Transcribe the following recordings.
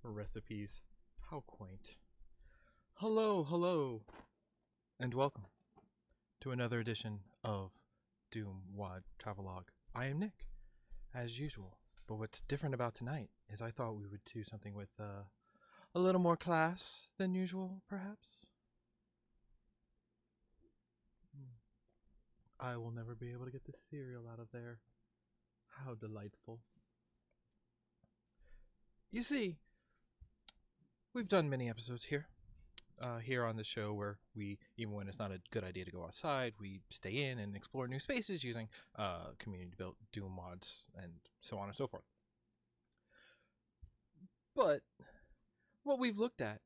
Recipes. How quaint. Hello, and welcome to another edition of DooM WAD Travelogue. I am Nick, as usual. But what's different about tonight is I thought we would do something with a little more class than usual, perhaps. I will never be able to get the cereal out of there. How delightful. You see, we've done many episodes here on the show where we, even when it's not a good idea to go outside, we stay in and explore new spaces using community-built DooM mods and so on and so forth. But what we've looked at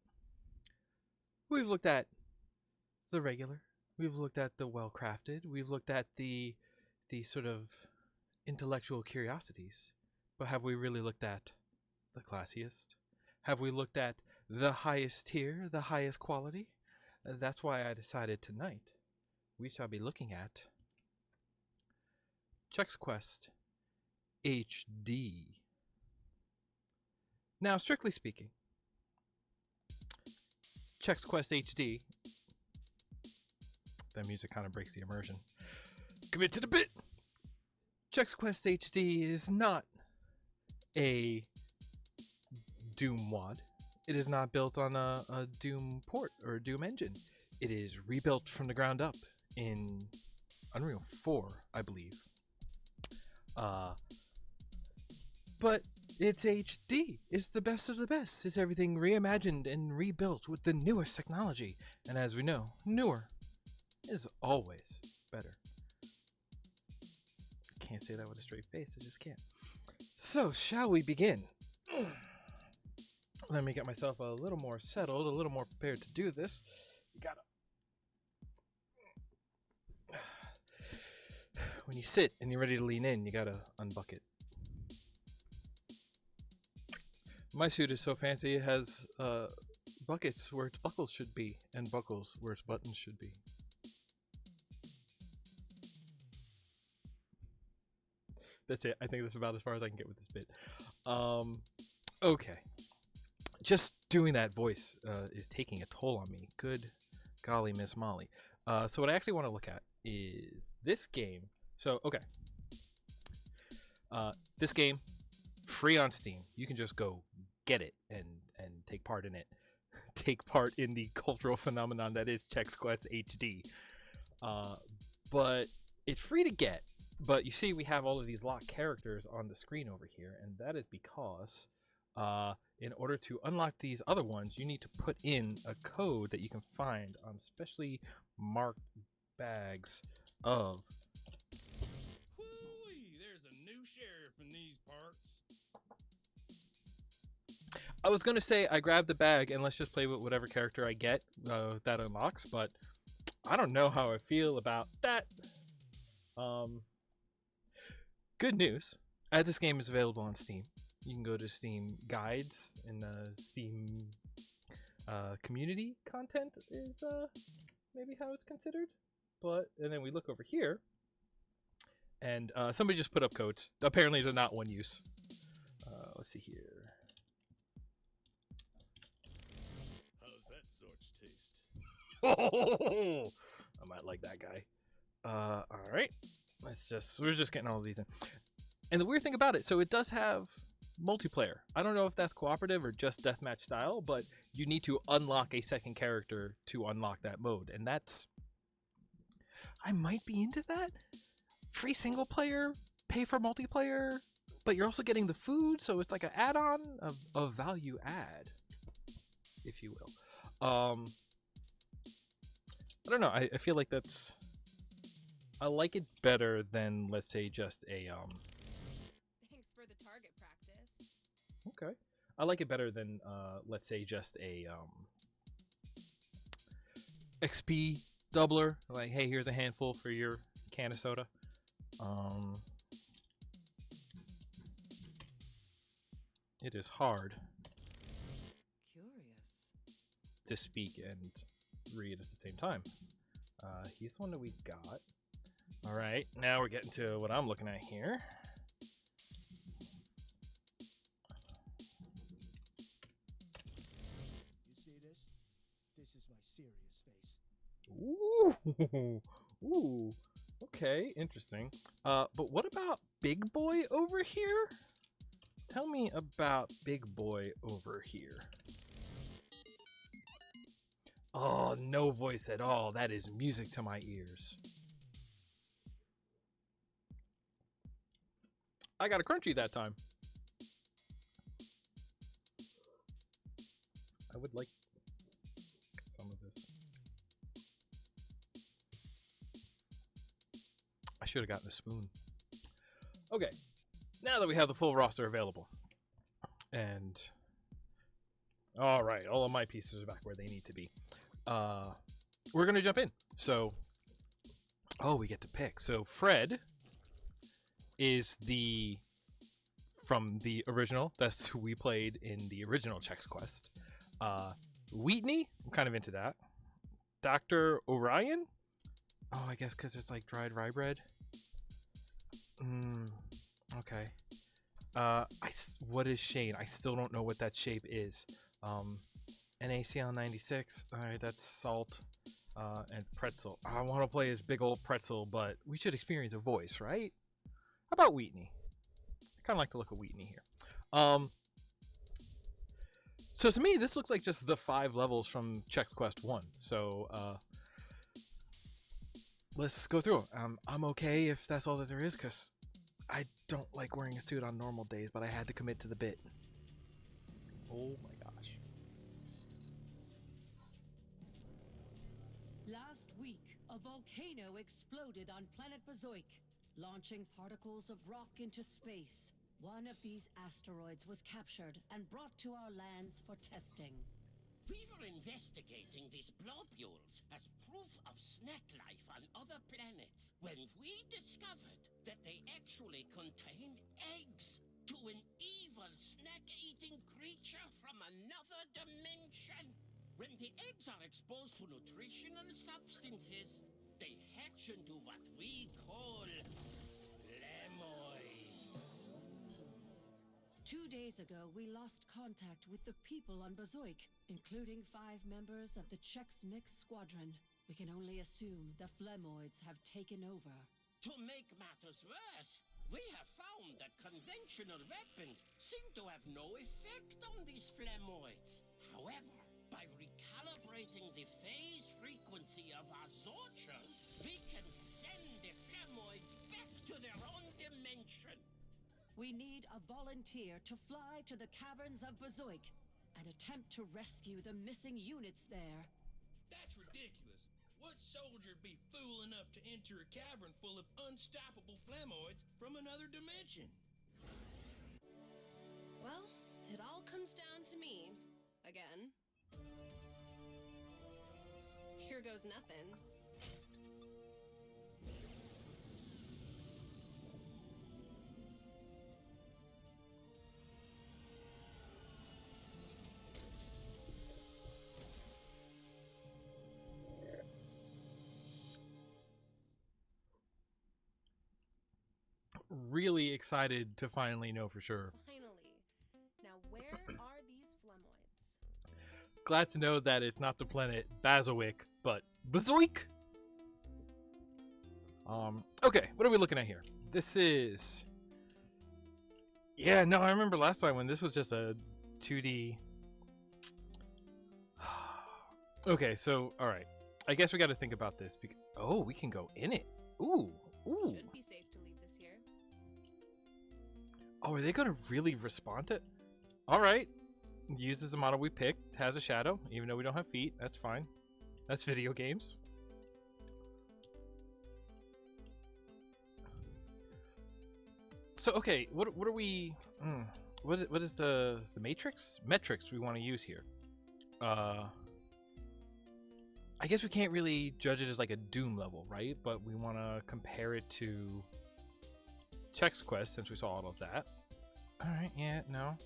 the regular, we've looked at the well-crafted, we've looked at the sort of intellectual curiosities, but have we really looked at the classiest? Have we looked at the highest tier, the highest quality? That's why I decided tonight we shall be looking at Chex Quest HD. Now, strictly speaking, Chex Quest HD, that music kind of breaks the immersion. Commit to the bit! Chex Quest HD is not a DooM WAD. It is not built on a DooM port or a DooM engine. It is rebuilt from the ground up in Unreal 4, I believe. But it's HD. It's the best of the best. It's everything reimagined and rebuilt with the newest technology. And as we know, newer is always better. I can't say that with a straight face. I just can't. So, shall we begin? Let me get myself a little more settled, a little more prepared to do this. You gotta... When you sit and you're ready to lean in, you gotta unbucket. My suit is so fancy, it has buckets where its buckles should be, and buckles where its buttons should be. That's it. I think that's about as far as I can get with this bit. Okay. Just doing that voice is taking a toll on me. Good golly, Miss Molly. So what I actually want to look at is this game. So, okay. This game, free on Steam. You can just go get it and take part in it. Take part in the cultural phenomenon that is Chex Quest HD. But it's free to get. But you see we have all of these locked characters on the screen over here, and that is because in order to unlock these other ones, you need to put in a code that you can find on specially marked bags of... Whoo-wee, there's a new sheriff in these parts. I was going to say I grab the bag and let's just play with whatever character I get that unlocks, but I don't know how I feel about that. Good news, as this game is available on Steam, you can go to Steam Guides, and Steam community content is maybe how it's considered. And then we look over here, and somebody just put up codes. Apparently they're not one use. Let's see here. How's that such taste? Oh, I might like that guy. All right. We're just getting all of these in. And the weird thing about it, so it does have multiplayer. I don't know if that's cooperative or just deathmatch style, but you need to unlock a second character to unlock that mode. And I might be into that. Free single player, pay for multiplayer, but you're also getting the food, so it's like an add-on, a value add, if you will. I don't know. I feel like I like it better than, let's say, just a Thanks for the target practice. Okay. I like it better than let's say just a XP doubler. Like, hey, here's a handful for your can of soda. It is hard Curious. to speak and read at the same time. He's the one that we got. All right, now we're getting to what I'm looking at here. Ooh. Okay, interesting. But what about Big Boy over here? Tell me about Big Boy over here. Oh, no voice at all. That is music to my ears. I got a crunchy that time. I would like some of this. I should have gotten a spoon. Okay, now that we have the full roster available, and all right, all of my pieces are back where they need to be. We're gonna jump in. So, we get to pick. So Fred is from the original. That's who we played in the original Chex Quest. Wheatney, I'm kind of into that. Dr. Orion. Oh, I guess because it's like dried rye bread. Okay. What is Shane? I still don't know what that shape is. NaCl 96. All right, that's salt. And pretzel. I want to play as big old pretzel, but we should experience a voice, right? How about Wheatney? I kind of like the look of Wheatney here. So to me, this looks like just the 5 levels from Chex Quest 1. So let's go through. I'm okay if that's all that there is, because I don't like wearing a suit on normal days, but I had to commit to the bit. Oh my gosh. Last week, a volcano exploded on planet Bazoik, launching particles of rock into space. One of these asteroids was captured and brought to our lands for testing. We were investigating these globules as proof of snack life on other planets when we discovered that they actually contain eggs to an evil snack-eating creature from another dimension. When the eggs are exposed to nutritional substances, they hatch into what we call flamoids. 2 days ago, we lost contact with the people on Bazoik, including 5 members of the Chex Mix Squadron. We can only assume the flamoids have taken over. To make matters worse, we have found that conventional weapons seem to have no effect on these flamoids. However, by recalibrating the phase frequency of our Zorcher, we can send the flamoids back to their own dimension. We need a volunteer to fly to the caverns of Bazoik and attempt to rescue the missing units there. That's ridiculous. What soldier would be fool enough to enter a cavern full of unstoppable flamoids from another dimension? Well, it all comes down to me. Again. Here goes nothing. Really excited to finally know for sure. Finally. Now, where are these flamoids? Glad to know that it's not the planet Bazoik, but Bazoik. Okay, what are we looking at here? This is... Yeah, no, I remember last time when this was just a 2D... Okay, so, alright. I guess we got to think about this. Oh, we can go in it. Ooh, ooh. Should be safe to leave this here. Oh, are they going to really respond to it? Alright. Uses the model we picked. Has a shadow, even though we don't have feet. That's fine. That's video games. So, okay, what are we... what is the metrics we want to use here? I guess we can't really judge it as like a Doom level, right? But we want to compare it to Chex Quest since we saw all of that. All right, yeah, no.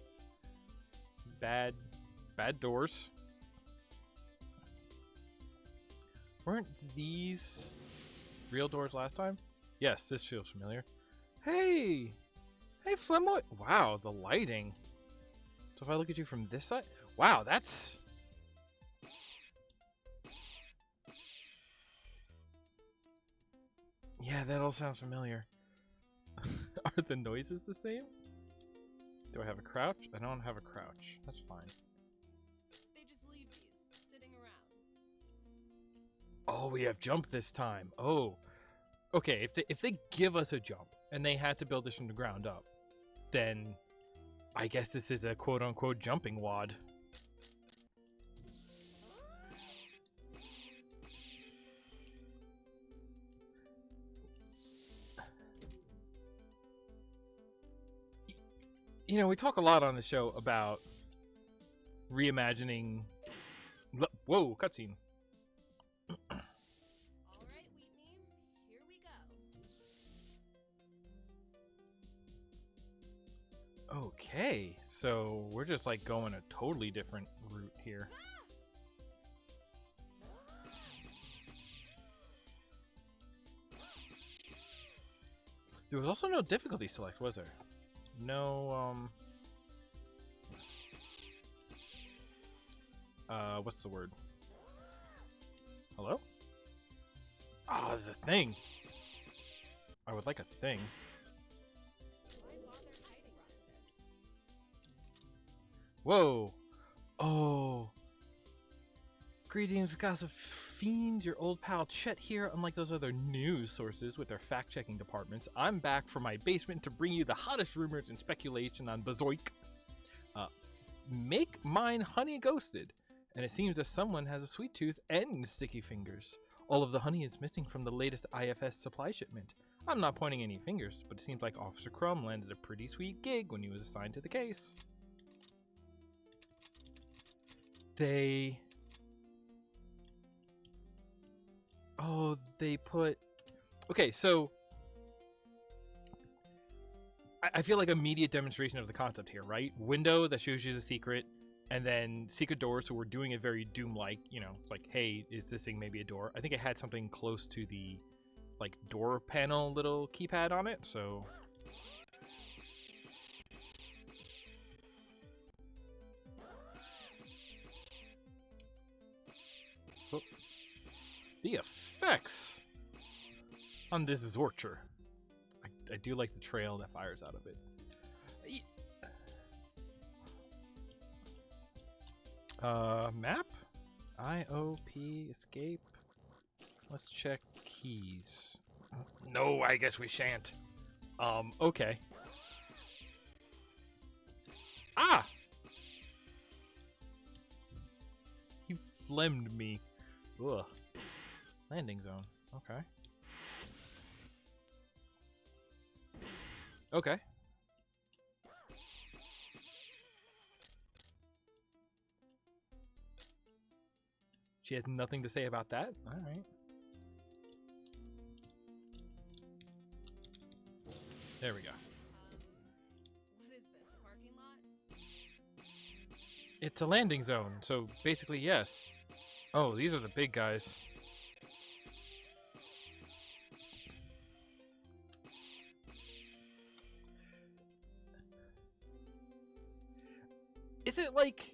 Bad doors. Weren't these real doors last time? Yes, this feels familiar. Hey, Flemoy. Wow, the lighting. So if I look at you from this side, wow, that's... Yeah, that all sounds familiar. Are the noises the same? Do I have a crouch? I don't have a crouch. That's fine. They just leave these sitting around. Oh, we have jump this time. Oh. Okay, if they give us a jump and they had to build this from the ground up, then I guess this is a quote-unquote jumping WAD. You know, we talk a lot on the show about reimagining... Whoa, cutscene. All right, Wheatney, here we go. Okay, so we're just like going a totally different route here. There was also no difficulty select, was there? No, what's the word? Hello? Ah, there's a thing. I would like a thing. Why bother hiding like this? Whoa! Oh! Greetings, gossip fiends. Your old pal Chet here. Unlike those other news sources with their fact-checking departments, I'm back from my basement to bring you the hottest rumors and speculation on Bazoik. Make mine honey ghosted, and it seems that someone has a sweet tooth and sticky fingers. All of the honey is missing from the latest IFS supply shipment. I'm not pointing any fingers, but it seems like Officer Crumb landed a pretty sweet gig when he was assigned to the case. Oh, they put... Okay, so... I feel like immediate demonstration of the concept here, right? Window that shows you the secret, and then secret door, so we're doing it very Doom-like, you know, it's like, hey, is this thing maybe a door? I think it had something close to the, like, door panel little keypad on it, so... Oh. The effects on this Zorcher. I do like the trail that fires out of it. Map? IOP, escape. Let's check keys. No, I guess we shan't. Okay. Ah! You flemmed me. Ugh. Landing zone. Okay. Okay. She has nothing to say about that? Alright. There we go. What is this, a parking lot? It's a landing zone, so basically yes. Oh, these are the big guys. Is it like...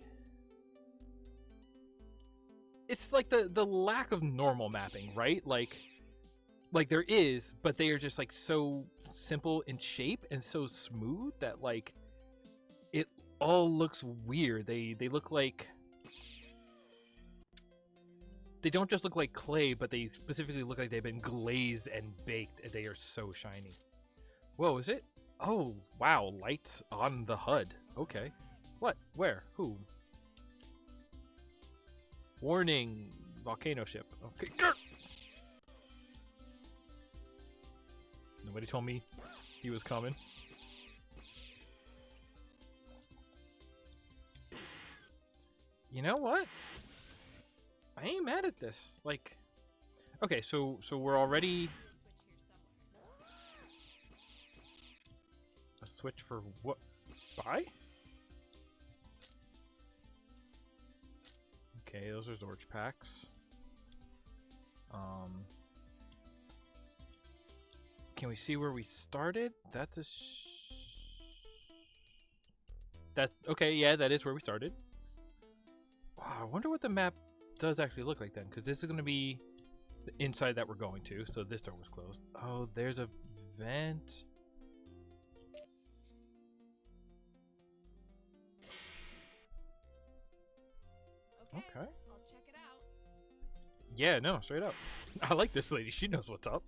It's like the lack of normal mapping, right? Like there is, but they are just like so simple in shape and so smooth that like it all looks weird. They look like... They don't just look like clay, but they specifically look like they've been glazed and baked, and they are so shiny. Whoa, is it? Oh, wow, lights on the HUD. Okay. What? Where? Who? Warning, volcano ship. Okay. Grr! Nobody told me he was coming. You know what? I ain't mad at this. Like, okay, so we're already... A switch for what? Buy? Okay, those are Zorch packs. Can we see where we started? That's a that okay, yeah, that is where we started. Wow, I wonder what the map does actually look like then, because this is the inside that we're going to. So this door was closed. Oh, there's a vent. Okay. I'll check it out. Yeah, no, straight up. I like this lady. She knows what's up.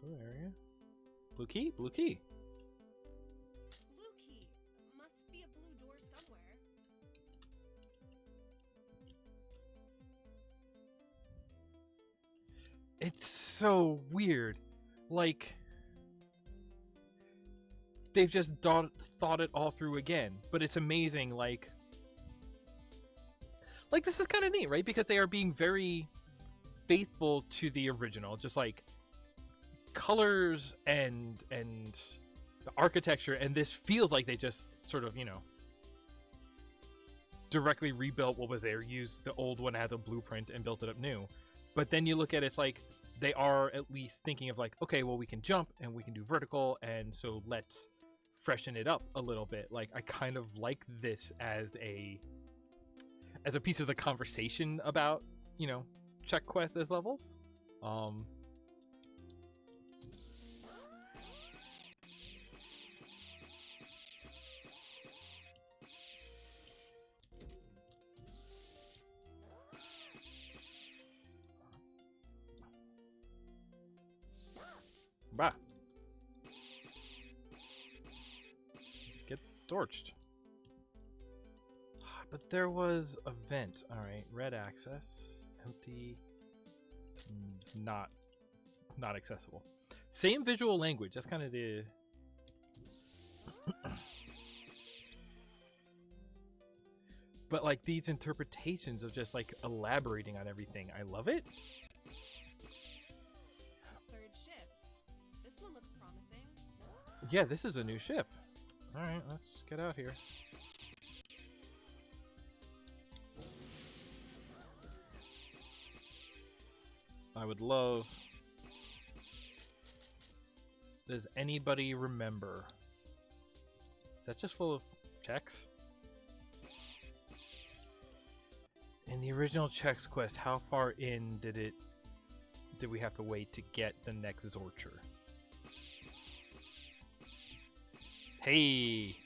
Blue area. Blue key? Blue key. Blue key. Must be a blue door somewhere. It's so weird. Like, they've just thought it all through again. But it's amazing, like this is kind of neat, right? Because they are being very faithful to the original. Just like colors and the architecture, and this feels like they just sort of, you know, directly rebuilt what was there, used the old one as a blueprint and built it up new. But then you look at it, it's like they are at least thinking of like, okay, well, we can jump and we can do vertical, and so let's freshen it up a little bit. Like, I kind of like this as a piece of the conversation about, you know, Chex Quest as levels. Bah. Get torched. But there was a vent. Alright, red access. Empty. Not accessible. Same visual language. That's kind of the... But like these interpretations of just like elaborating on everything. I love it. Third ship. This one looks promising. Yeah, this is a new ship. Alright, let's get out here. I would love... Does anybody remember? Is that just full of Chex? In the original Chex Quest, how far in did we have to wait to get the next Zorcher? Hey!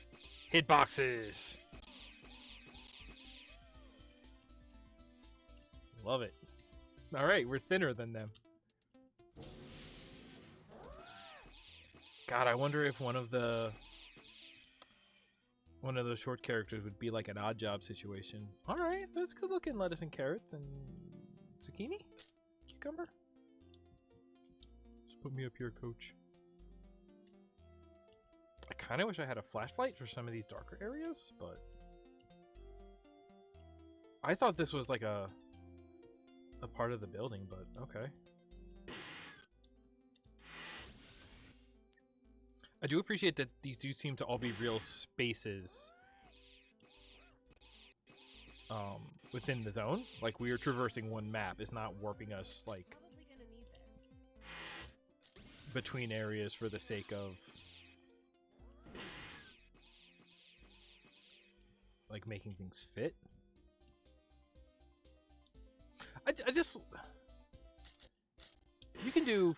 Hitboxes! Love it. Alright, we're thinner than them. God, I wonder if one of those short characters would be like an odd job situation. Alright, that's good looking. Lettuce and carrots and zucchini? Cucumber? Just put me up here, coach. I kind of wish I had a flashlight for some of these darker areas, but... I thought this was like a part of the building, but okay. I do appreciate that these do seem to all be real spaces within the zone. Like, we are traversing one map. It's not warping us, like, Probably gonna need this. between areas for the sake of, like, making things fit. I just... You can do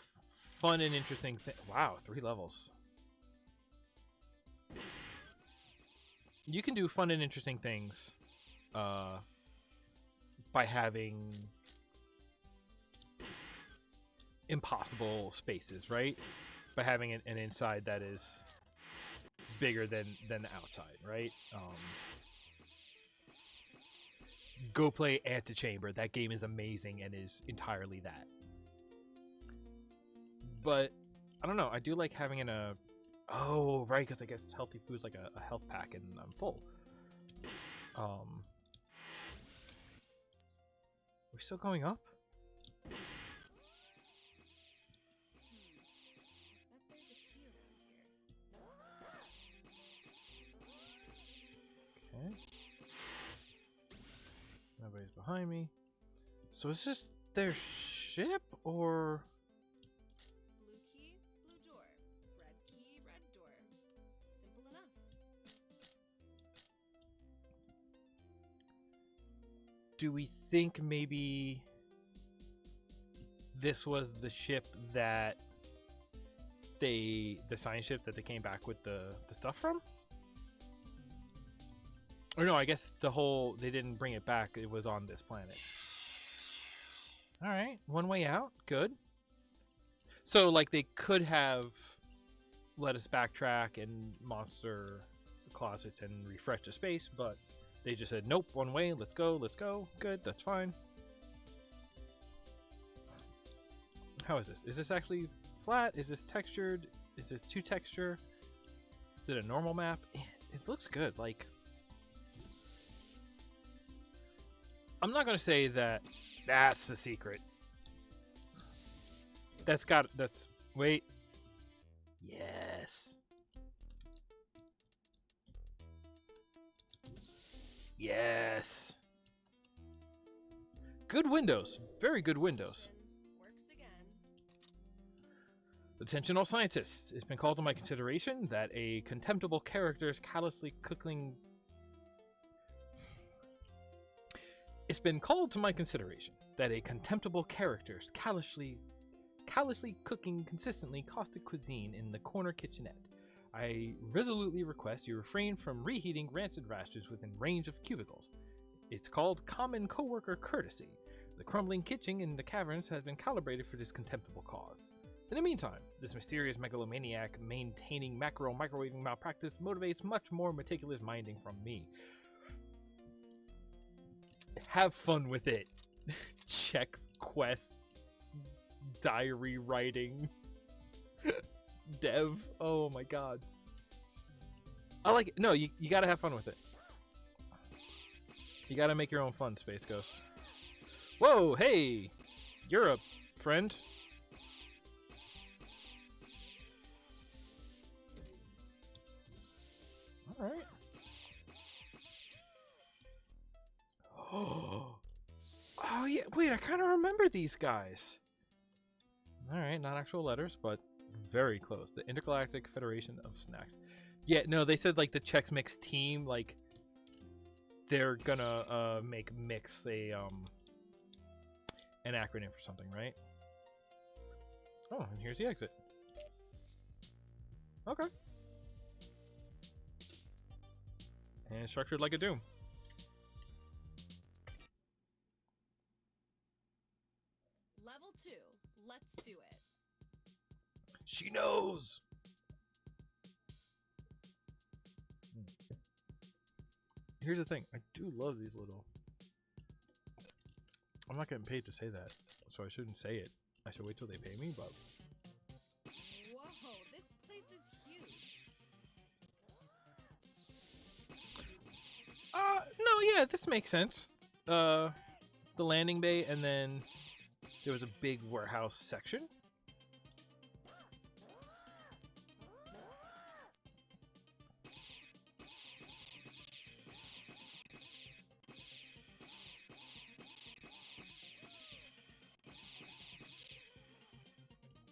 fun and interesting things. Wow, 3 levels. You can do fun and interesting things by having impossible spaces, right? By having an inside that is bigger than the outside, right? Go play Antechamber. That game is amazing and is entirely that. But I don't know. I do like having oh, right, because I guess healthy food's like a health pack and I'm full. We're still going up? Bet there's a key around here. Okay. Nobody's behind me. So is this their ship, or... Blue key, blue door. Red key, red door. Simple enough. do we think maybe this was the ship that the science ship that they came back with the stuff from? Or no, I guess they didn't bring it back. It was on this planet. All right, one way out. Good. So, like, they could have let us backtrack and monster the closets and refresh the space, but they just said, nope, one way, let's go, let's go. Good, that's fine. How is this? Is this actually flat? Is this textured? Is this 2 texture? Is it a normal map? It looks good. Like, I'm not going to say that that's the secret. Wait. Yes. Yes. Good windows. Very good windows. Works again. Attention all scientists. It's been called to my consideration that a contemptible character is callously cooking... It's been called to my consideration that a contemptible character is callously cooking consistently caustic cuisine in the corner kitchenette. I resolutely request you refrain from reheating rancid rashers within range of cubicles. It's called common coworker courtesy. The crumbling kitchen in the caverns has been calibrated for this contemptible cause. In the meantime, this mysterious megalomaniac maintaining macro microwaving malpractice motivates much more meticulous minding from me. Have fun with it. Chex Quest diary writing dev. Oh my god. I like it. No, you gotta have fun with it. You gotta make your own fun, Space Ghost. Whoa, hey! You're a friend. Alright. Oh yeah, wait, I kind of remember these guys. Alright, not actual letters, but very close. The Intergalactic Federation of Snacks. Yeah, no, they said like the Chex Mix team, like they're gonna make Mix a an acronym for something, right? Oh, and here's the exit. Okay. And it's structured like a Doom. Level 2. Let's do it. She knows. Here's the thing. I do love these little... I'm not getting paid to say that, so I shouldn't say it. I should wait till they pay me, but... Whoa, this place is huge. No, yeah, this makes sense. The landing bay, and then there was a big warehouse section.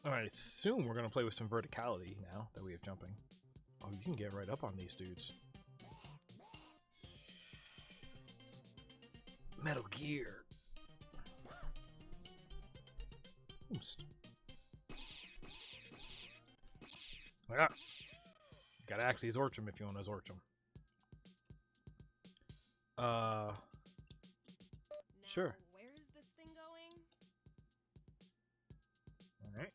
I assume we're going to play with some verticality now that we have jumping. Oh, you can get right up on these dudes. Metal Gear. Oops. Ah. Gotta actually Zorch him if you want to Zorch him. Sure. Where is this thing going? Alright.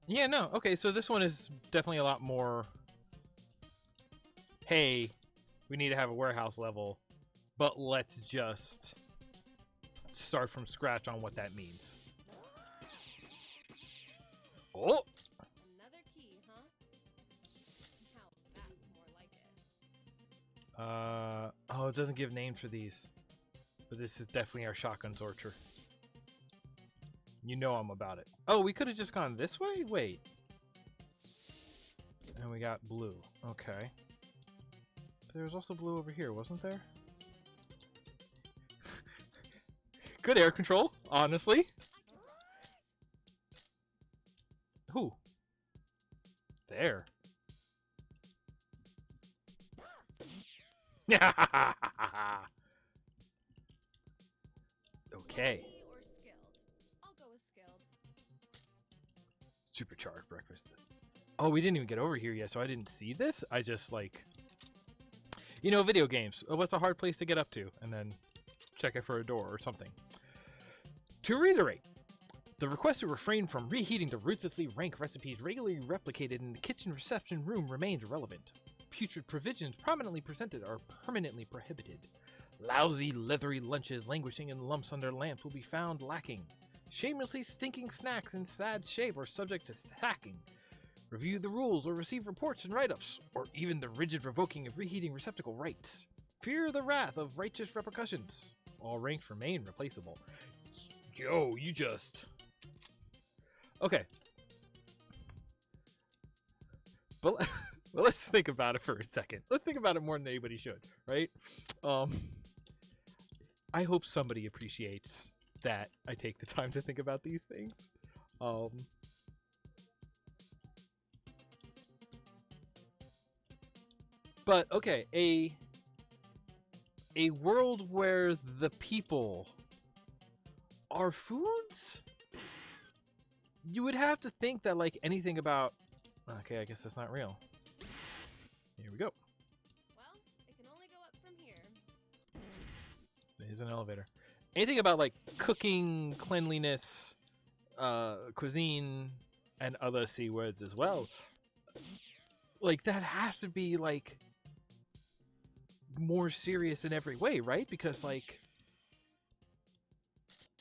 Yeah, no. Okay, so this one is definitely a lot more... Hey, we need to have a warehouse level, but let's just start from scratch on what that means. Oh! Another key, huh? Now that's more like it. Oh, it doesn't give names for these. But this is definitely our shotgun Zorcher. You know I'm about it. Oh, we could have just gone this way? Wait. And we got blue. Okay. But there was also blue over here, wasn't there? Good air control, honestly. Who? there. Okay. Lucky or skilled? I'll go with skilled. Supercharged breakfast. Oh, we didn't even get over here yet, so I didn't see this. I just like, you know, video games. Oh, what's a hard place to get up to? And then check it for a door or something. To reiterate, the request to refrain from reheating the ruthlessly rank recipes regularly replicated in the kitchen reception room remains relevant. Putrid provisions prominently presented are permanently prohibited. Lousy, leathery lunches languishing in lumps under lamps will be found lacking. Shamelessly stinking snacks in sad shape are subject to stacking. Review the rules or receive reports and write-ups, or even the rigid revoking of reheating receptacle rights. Fear the wrath of righteous repercussions. All ranks remain replaceable. Yo, you just... Okay. But well, let's think about it for a second. Let's think about it more than anybody should, right? I hope somebody appreciates that I take the time to think about these things. But okay, a world where the people are foods? You would have to think that like anything about... Okay, I guess that's not real. Here we go. Well, it can only go up from here. There's an elevator. Anything about like cooking, cleanliness, cuisine, and other C words as well. Like that has to be like more serious in every way, right? Because like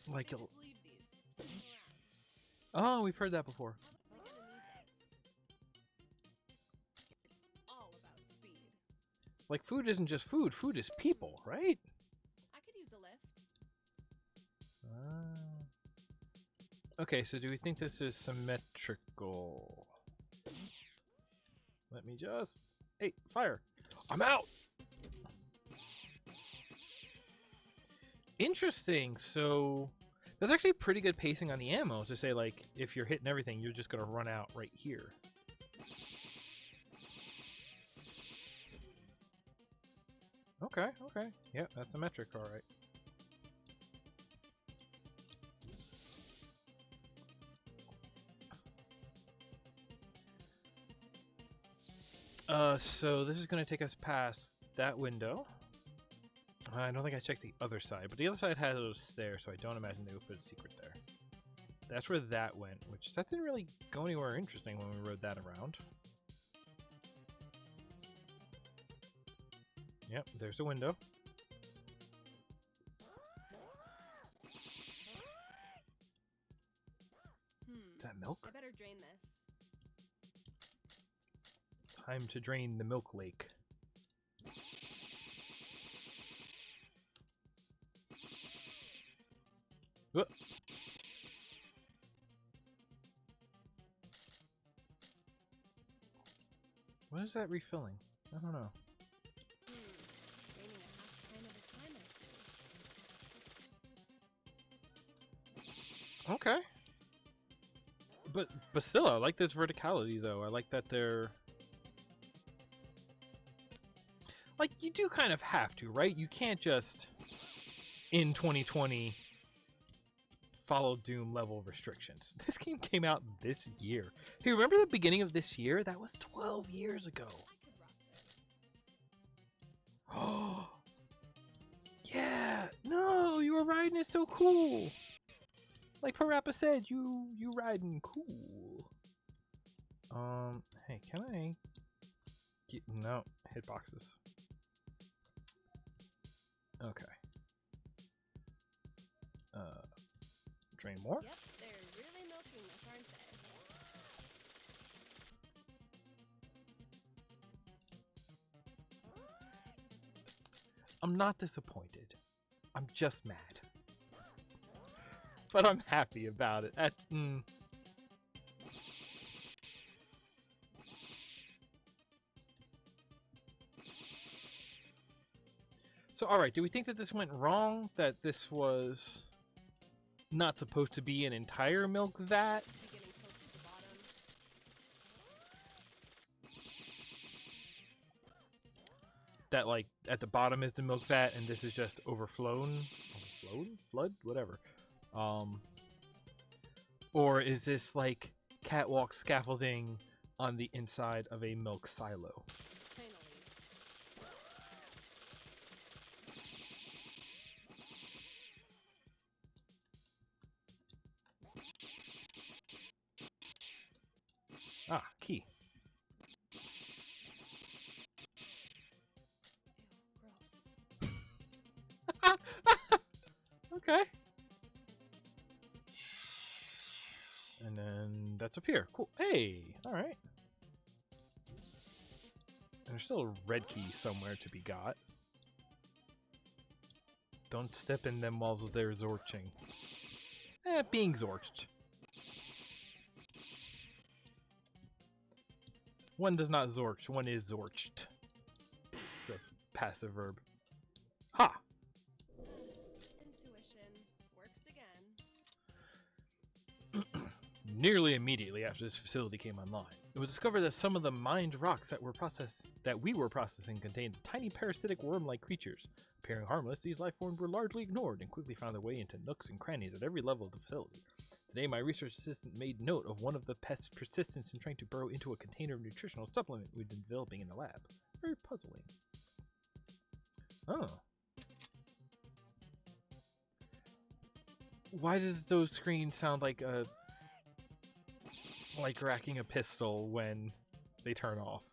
We can just leave these sitting around. oh, we've heard that before. We're gonna need this. It's all about speed. Like food isn't just food. Food is people, right? I could use a lift. Okay, so do we think this is symmetrical? Let me just... Hey, fire! I'm out! Interesting, so... That's actually pretty good pacing on the ammo to say, like, if you're hitting everything, you're just gonna run out right here. Okay, okay. Yep, that's symmetric, alright. So this is going to take us past that window. I don't think I checked the other side, but the other side has those stairs, so I don't imagine they would put a secret there. That's where that went, which that didn't really go anywhere interesting when we rode that around. Yep, there's a window. Is that milk? I better drain this. Time to drain the milk lake. Whoop. What is that refilling? I don't know. Draining a half pint at a time, I see. Okay. But still, I like this verticality though. I like that they're... Like, you do kind of have to, right? You can't just, in 2020, follow Doom level restrictions. This game came out this year. Hey, remember the beginning of this year? That was 12 years ago. I could rock this. Oh, yeah. No, you were riding it so cool. Like Parappa said, you riding cool. Hey, can I get... No, hitboxes. Okay. Drain more? Yep, they're really milking this, aren't they? I'm not disappointed. I'm just mad. But I'm happy about it. So, alright, do we think that this went wrong? That this was not supposed to be an entire milk vat? Must be getting close to the bottom. that like at the bottom is the milk vat and this is just overflown, flood, whatever. Or is this like catwalk scaffolding on the inside of a milk silo? Finally. Ah, key. Ew, gross. Okay. And then that's up here. Cool. Hey, all right. And there's still a red key somewhere to be got. Don't step in them while they're zorching. Being zorched. One does not zorch, one is zorched. It's a passive verb. Ha! Intuition works again. Nearly immediately after this facility came online, it was discovered that some of the mined rocks that we were processing contained tiny parasitic worm-like creatures. Appearing harmless, these life forms were largely ignored and quickly found their way into nooks and crannies at every level of the facility. Today, my research assistant made note of one of the pest's persistence in trying to burrow into a container of nutritional supplement we'd been developing in the lab. Very puzzling. Oh. Why does those screens sound like racking a pistol when they turn off?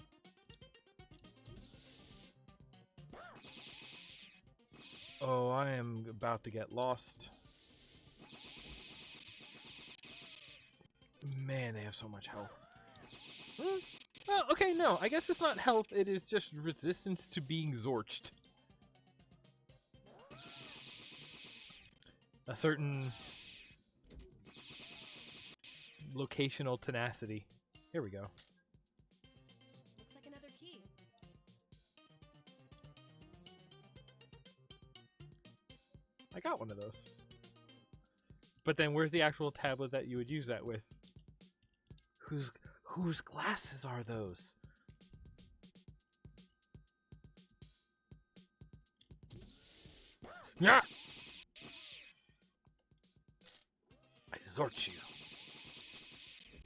Oh, I am about to get lost. Man, they have so much health. Well, okay, no. I guess it's not health. It is just resistance to being zorched. A certain locational tenacity. Here we go. Looks like another key. I got one of those. But then where's the actual tablet that you would use that with? Whose glasses are those? Yeah. I zort you. They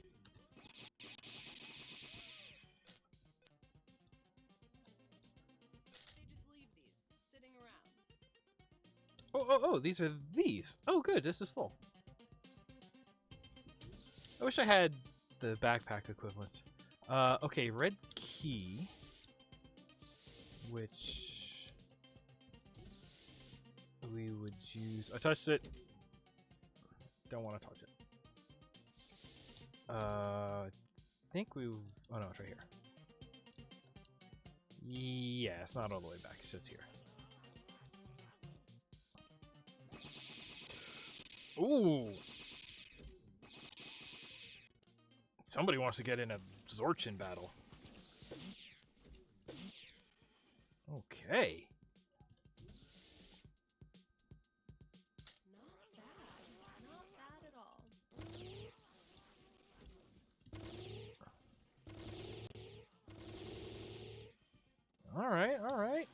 just leave these sitting around. Oh, these are these. Oh, good, this is full. I wish I had the backpack equivalent. Okay, red key. Which we would use. I touched it. Don't want to touch it. I think we. Oh no, it's right here. Yeah, it's not all the way back. It's just here. Ooh. Somebody wants to get in a Zorchin battle. Okay. Not bad at all. All right, all right.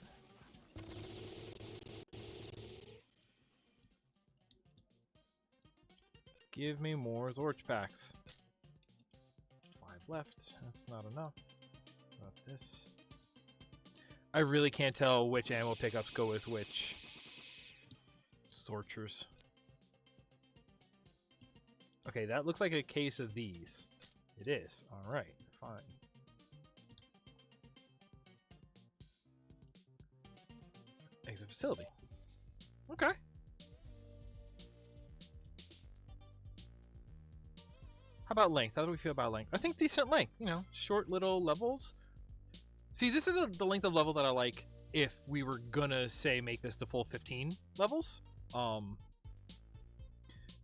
Give me more Zorch packs. 5 left. That's not enough. About this. I really can't tell which ammo pickups go with which Zorchers. Okay, that looks like a case of these. It is. All right, fine. Exit facility. Okay. How about length? How do we feel about length? I think decent length, you know, short little levels. See, this is the length of level that I like if we were gonna say make this the full 15 levels.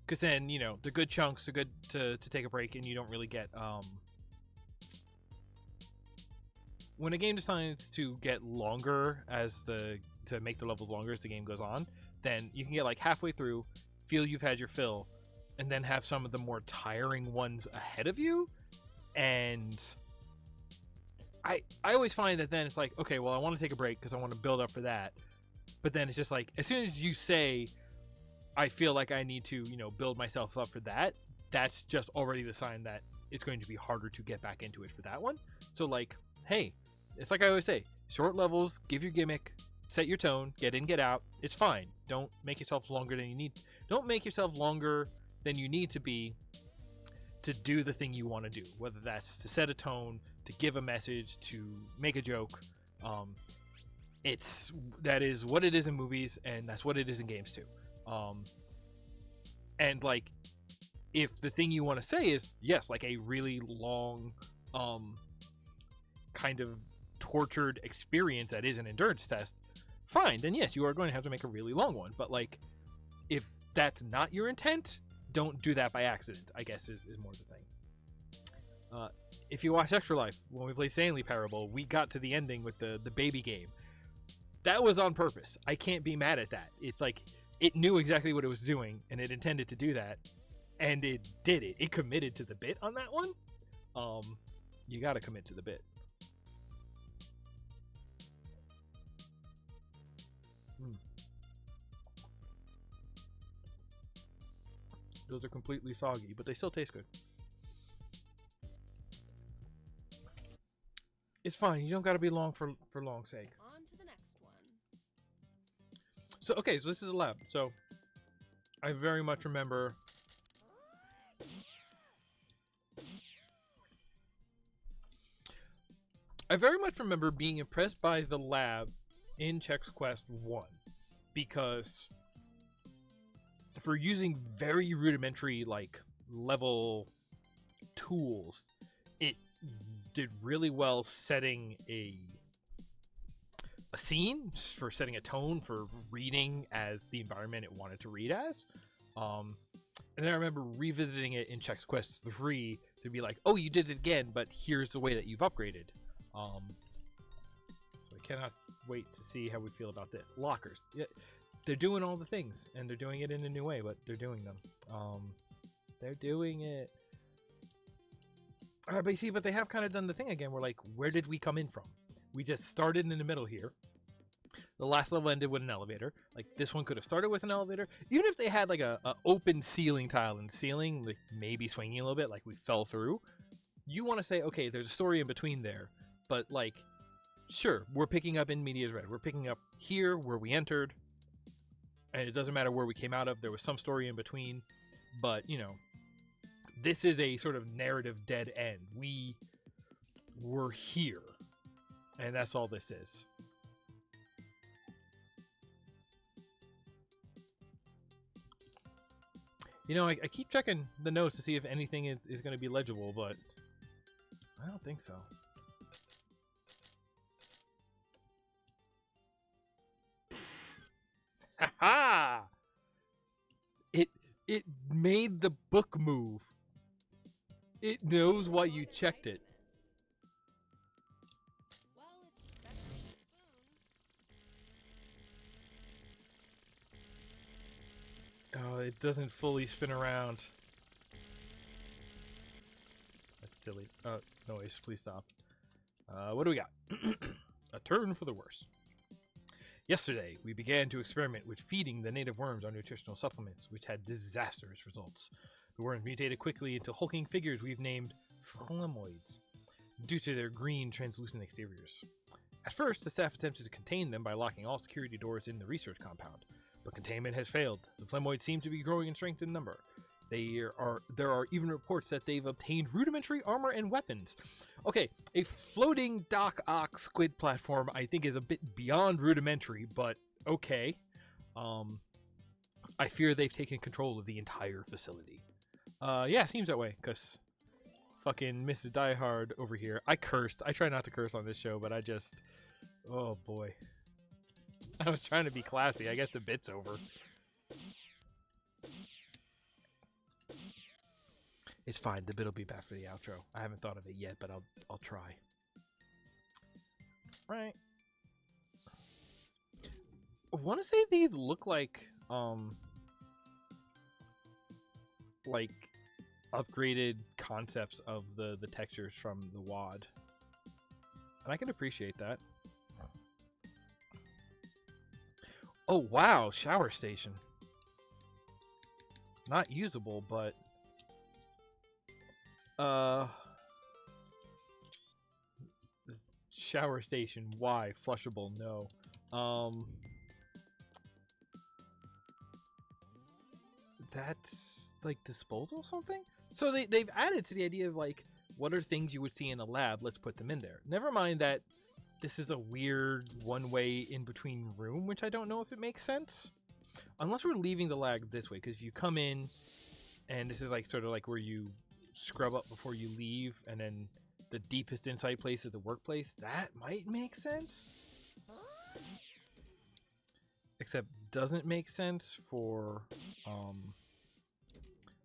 Because then, you know, the good chunks are good to take a break and you don't really get, when a game decides to get longer to make the levels longer as the game goes on, then you can get like halfway through, feel you've had your fill, and then have some of the more tiring ones ahead of you. And I always find that then it's like, okay, well, I want to take a break because I want to build up for that. But then it's just like, as soon as you say, I feel like I need to, build myself up for that, that's just already the sign that it's going to be harder to get back into it for that one. So like, hey, it's like I always say, short levels, give your gimmick, set your tone, get in, get out. It's fine. Don't make yourself longer than you need. Don't make yourself longer than you need to be to do the thing you want to do, whether that's to set a tone, to give a message, to make a joke. That is what it is in movies, and that's what it is in games too. And like, if the thing you want to say is, yes, like a really long, kind of tortured experience that is an endurance test, fine, then yes, you are going to have to make a really long one. But like, if that's not your intent, don't do that by accident, I guess is more the thing. If you watch Extra Life, when we played Stanley Parable, we got to the ending with the baby game. That was on purpose. I can't be mad at that. It's like, it knew exactly what it was doing, and it intended to do that, and it did it. It committed to the bit on that one. You gotta commit to the bit. Those are completely soggy, but they still taste good. It's fine. You don't gotta be long for long's sake. On to the next one. So, okay, so this is a lab. So, I very much remember... being impressed by the lab in Chex Quest 1. Because for using very rudimentary, like, level tools, it did really well setting a scene, for setting a tone, for reading as the environment it wanted to read as. And I remember revisiting it in Chex Quest 3 to be like, oh, you did it again, but here's the way that you've upgraded. So I cannot wait to see how we feel about this. Lockers. Yeah, they're doing all the things, and they're doing it in a new way, but they're doing them. They're doing it. But they have kind of done the thing again. We're like, where did we come in from? We just started in the middle here. The last level ended with an elevator. Like, this one could have started with an elevator. Even if they had like a open ceiling tile in the ceiling, like maybe swinging a little bit, like we fell through. You want to say, okay, there's a story in between there. But like, sure, we're picking up in medias res. We're picking up here where we entered. And it doesn't matter where we came out of. There was some story in between. But, this is a sort of narrative dead end. We were here. And that's all this is. I keep checking the notes to see if anything is going to be legible, but I don't think so. Ha-ha! It made the book move. It knows why you checked it. Well, it's better than a spoon. Oh, it doesn't fully spin around. That's silly. Noise, please stop. What do we got? A turn for the worse. Yesterday, we began to experiment with feeding the native worms our nutritional supplements, which had disastrous results. The worms mutated quickly into hulking figures we've named phlemoids, due to their green, translucent exteriors. At first, the staff attempted to contain them by locking all security doors in the research compound, but containment has failed. The phlemoids seem to be growing in strength and number. There are even reports that they've obtained rudimentary armor and weapons. Okay, a floating Doc Ock squid platform I think is a bit beyond rudimentary, but okay. I fear they've taken control of the entire facility. Yeah, seems that way, because fucking Mrs. Diehard over here. I cursed. I try not to curse on this show, but I just... Oh, boy. I was trying to be classy. I guess the bit's over. It's fine. The bit will be back for the outro. I haven't thought of it yet, but I'll try. Right. I want to say these look like upgraded concepts of the textures from the WAD. And I can appreciate that. Oh, wow. Shower station. Not usable, but... Shower station. Why? Flushable. No. That's like disposal something? So they've added to the idea of like, what are things you would see in a lab? Let's put them in there. Never mind that this is a weird one-way in-between room, which I don't know if it makes sense. Unless we're leaving the lab this way, because you come in, and this is like sort of like where you scrub up before you leave, and then the deepest inside place is the workplace. That might make sense. Except doesn't make sense for,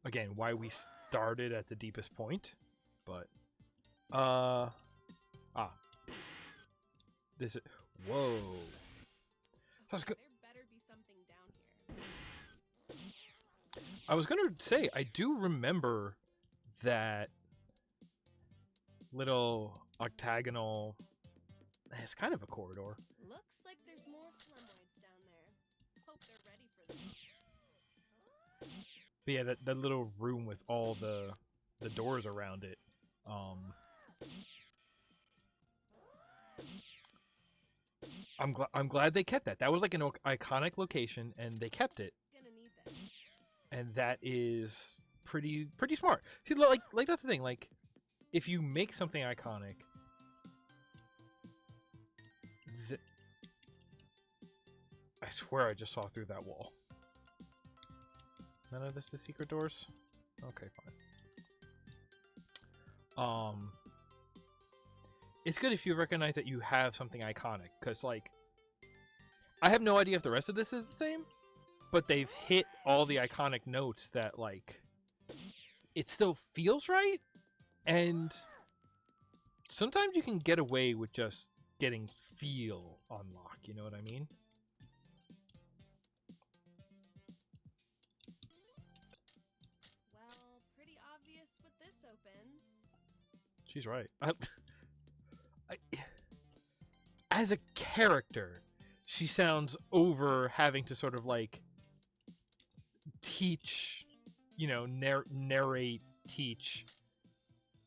again, why we started at the deepest point. But, this is, whoa. So There better be something down here. I was gonna say, I do remember that little octagonal, it's kind of a corridor. Looks like there's more phlemoids down there. Hope they're ready for them. But yeah, that little room with all the doors around it. I'm glad they kept that. That was like an iconic location, and they kept it. Gonna need that. And that is pretty smart. See, like that's the thing. Like, if you make something iconic, I swear I just saw through that wall. None of this is secret doors? Okay, fine. It's good if you recognize that you have something iconic, because, like, I have no idea if the rest of this is the same, but they've hit all the iconic notes that, like, it still feels right, and sometimes you can get away with just getting feel on lock, you know what I mean? Well, pretty obvious what this opens. She's right. As a character, she sounds over having to sort of like teach, you know, narrate, teach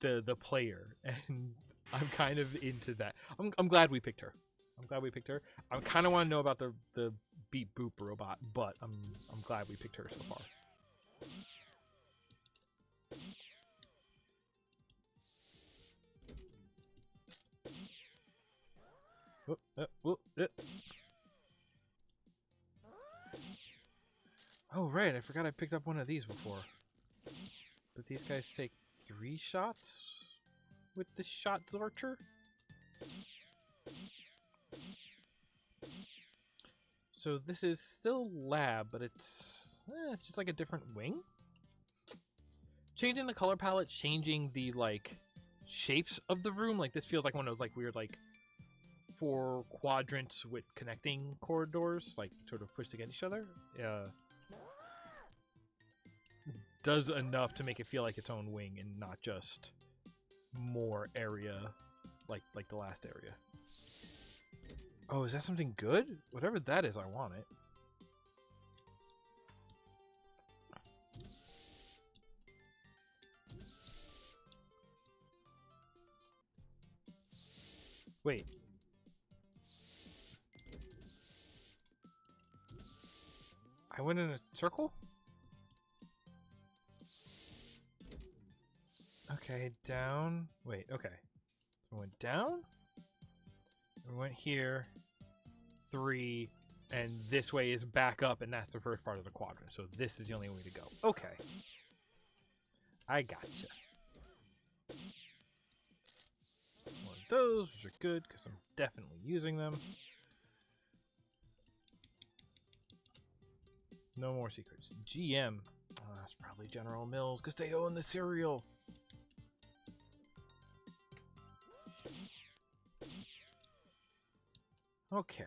the player, and I'm kind of into that. I'm glad we picked her. I'm glad we picked her. I kind of want to know about the beep boop robot, but I'm glad we picked her so far. Oh, right. I forgot I picked up one of these before. But these guys take 3 shots with the shot Zorcher? So this is still lab, but it's just like a different wing. Changing the color palette, changing the, like, shapes of the room. Like, this feels like one of those, like, weird, like, 4 quadrants with connecting corridors, like, sort of pushed against each other. Does enough to make it feel like its own wing and not just more area like the last area. Oh, is that something good? Whatever that is, I want it. Wait. I went in a circle? Okay, down. Wait, okay. So we went down. We went here. 3. And this way is back up, and that's the first part of the quadrant. So this is the only way to go. Okay. I gotcha. One of those, which are good, because I'm definitely using them. No more secrets. GM. Oh, that's probably General Mills, because they own the cereal. Okay.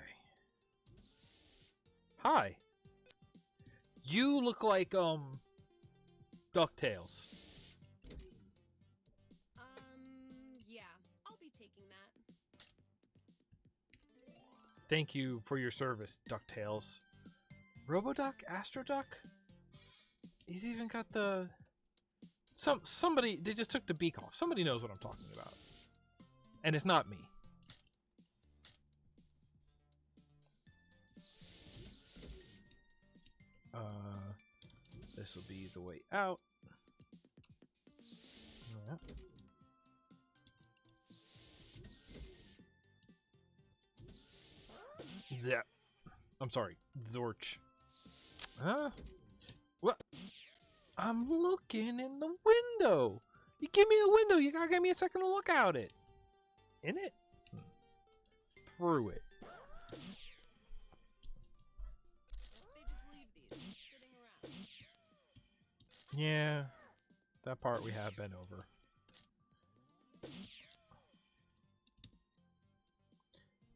Hi. You look like, DuckTales. Yeah, I'll be taking that. Thank you for your service, DuckTales. Roboduck? Astroduck? He's even got the... Somebody... They just took the beak off. Somebody knows what I'm talking about. And it's not me. This will be the way out. Yeah. I'm sorry, Zorch. What? I'm looking in the window. You give me the window. You gotta give me a second to look out it. In it? Through it. They just leave these sitting around. Yeah, that part we have been over.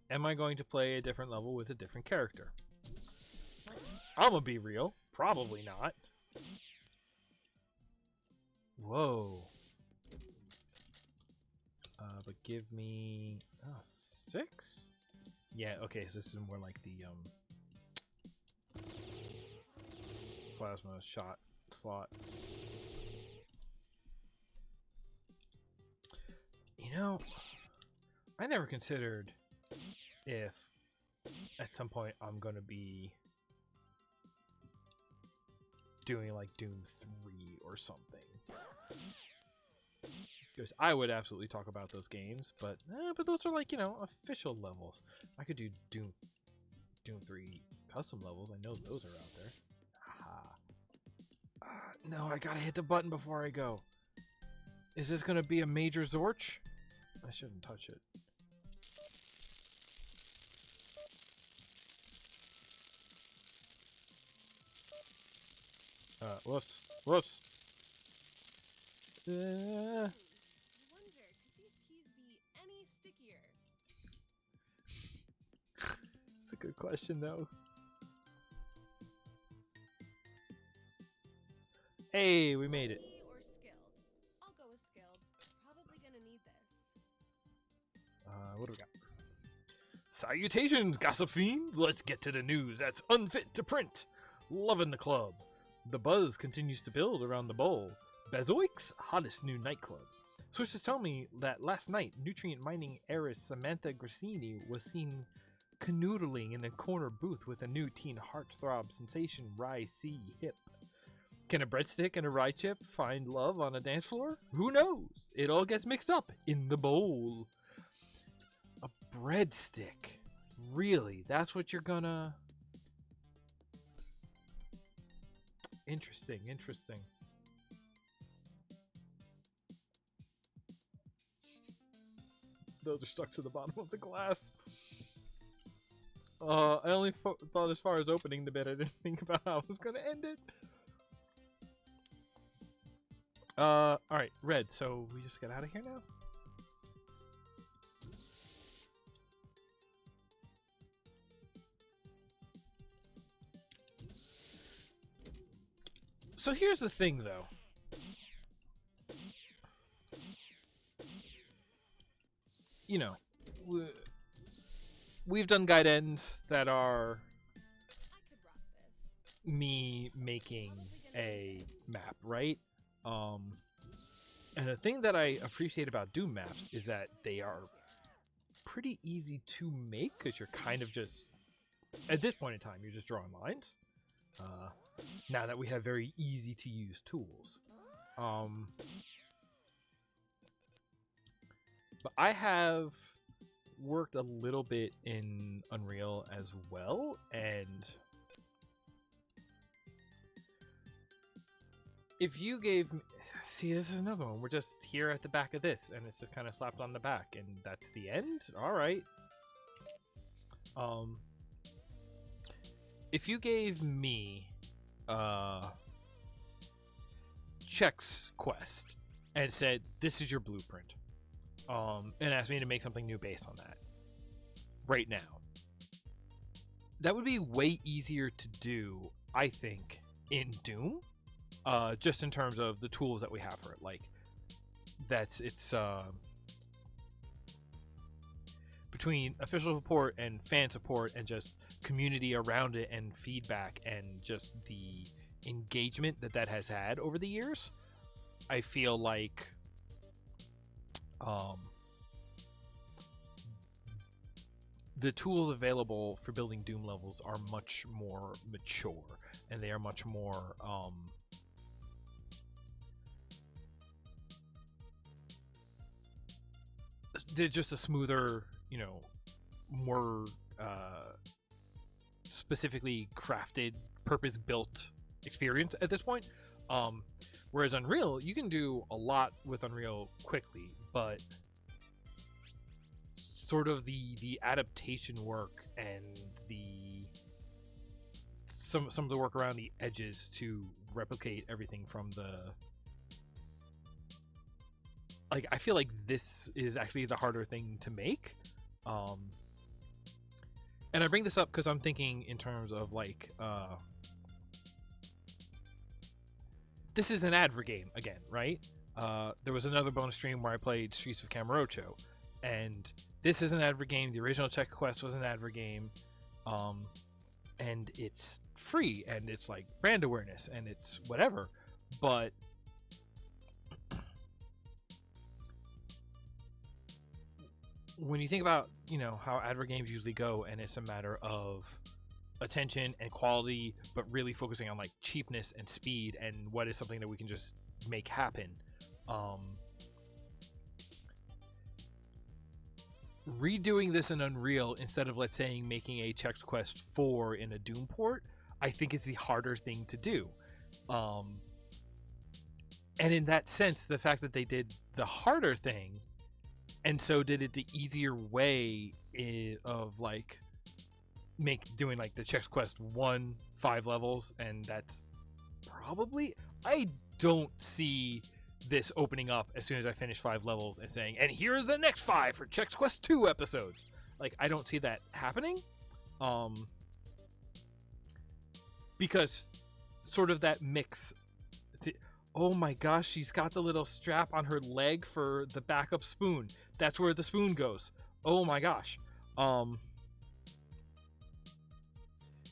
Am I going to play a different level with a different character? I'm gonna be real. Probably not. Whoa. But give me 6? Yeah, okay, so this is more like the plasma shot slot. You know, I never considered if at some point I'm gonna be doing like Doom 3 or something. Because I would absolutely talk about those games, but those are like, you know, official levels. I could do Doom 3 custom levels. I know those are out there. Aha. No, I gotta hit the button before I go. Is this gonna be a major Zorch? I shouldn't touch it. Whoops. Whoops. I wonder, could these keys be any stickier? It's a good question, though. Hey, we made it. Lucky or skilled? I'll go with skilled. Probably gonna need this. What do we got? Salutations, gossip fiend! Let's get to the news that's unfit to print. Loving the club. The buzz continues to build around the bowl. Bezoik's hottest new nightclub. Sources tell me that last night, nutrient mining heiress Samantha Grassini was seen canoodling in a corner booth with a new teen heartthrob sensation Rye C hip. Can a breadstick and a rye chip find love on a dance floor? Who knows? It all gets mixed up in the bowl. A breadstick? Really? That's what you're gonna... Interesting, interesting. Those are stuck to the bottom of the glass. I only thought as far as opening the bit. I didn't think about how I was going to end it. Alright, Red, so we just get out of here now? So here's the thing, though. You know, we've done guidens that are I could rock this. me making a map, right? And the thing that I appreciate about Doom maps is that they are pretty easy to make because you're kind of just, at this point in time, you're just drawing lines. Now that we have very easy to use tools. But I have worked a little bit in Unreal as well, and if you gave me... See, this is another one. We're just here at the back of this, and it's just kind of slapped on the back, and that's the end? Alright. If you gave me Chex Quest and said, this is your blueprint, and asked me to make something new based on that right now, that would be way easier to do, I think, in Doom, just in terms of the tools that we have for it. Like, it's between official support and fan support and just community around it and feedback and just the engagement that has had over the years, I feel like the tools available for building Doom levels are much more mature, and they are much more they're just a smoother, you know, more specifically crafted, purpose-built experience at this point. Whereas Unreal, you can do a lot with Unreal quickly, but sort of the adaptation work and the some of the work around the edges to replicate everything from the, like, I feel like this is actually the harder thing to make. And I bring this up because I'm thinking in terms of like this is an adver game again, right? There was another bonus stream where I played Streets of Camarocho, and this is an adver game. The original Chex Quest was an adver game, and it's free, and it's like brand awareness, and it's whatever. But when you think about, you know, how adver games usually go, and it's a matter of attention and quality, but really focusing on like cheapness and speed and what is something that we can just make happen. Redoing this in Unreal instead of, let's say, making a Chex Quest 4 in a Doom port, I think is the harder thing to do. And in that sense, the fact that they did the harder thing and so did it the easier way of like doing like the Chex Quest 1 5 levels, and that's probably, I don't see this opening up as soon as I finish 5 levels and saying, and here are the next 5 for Chex Quest 2 episodes. Like, I don't see that happening. Because sort of that mix. Oh my gosh, she's got the little strap on her leg for the backup spoon. That's where the spoon goes. Oh my gosh.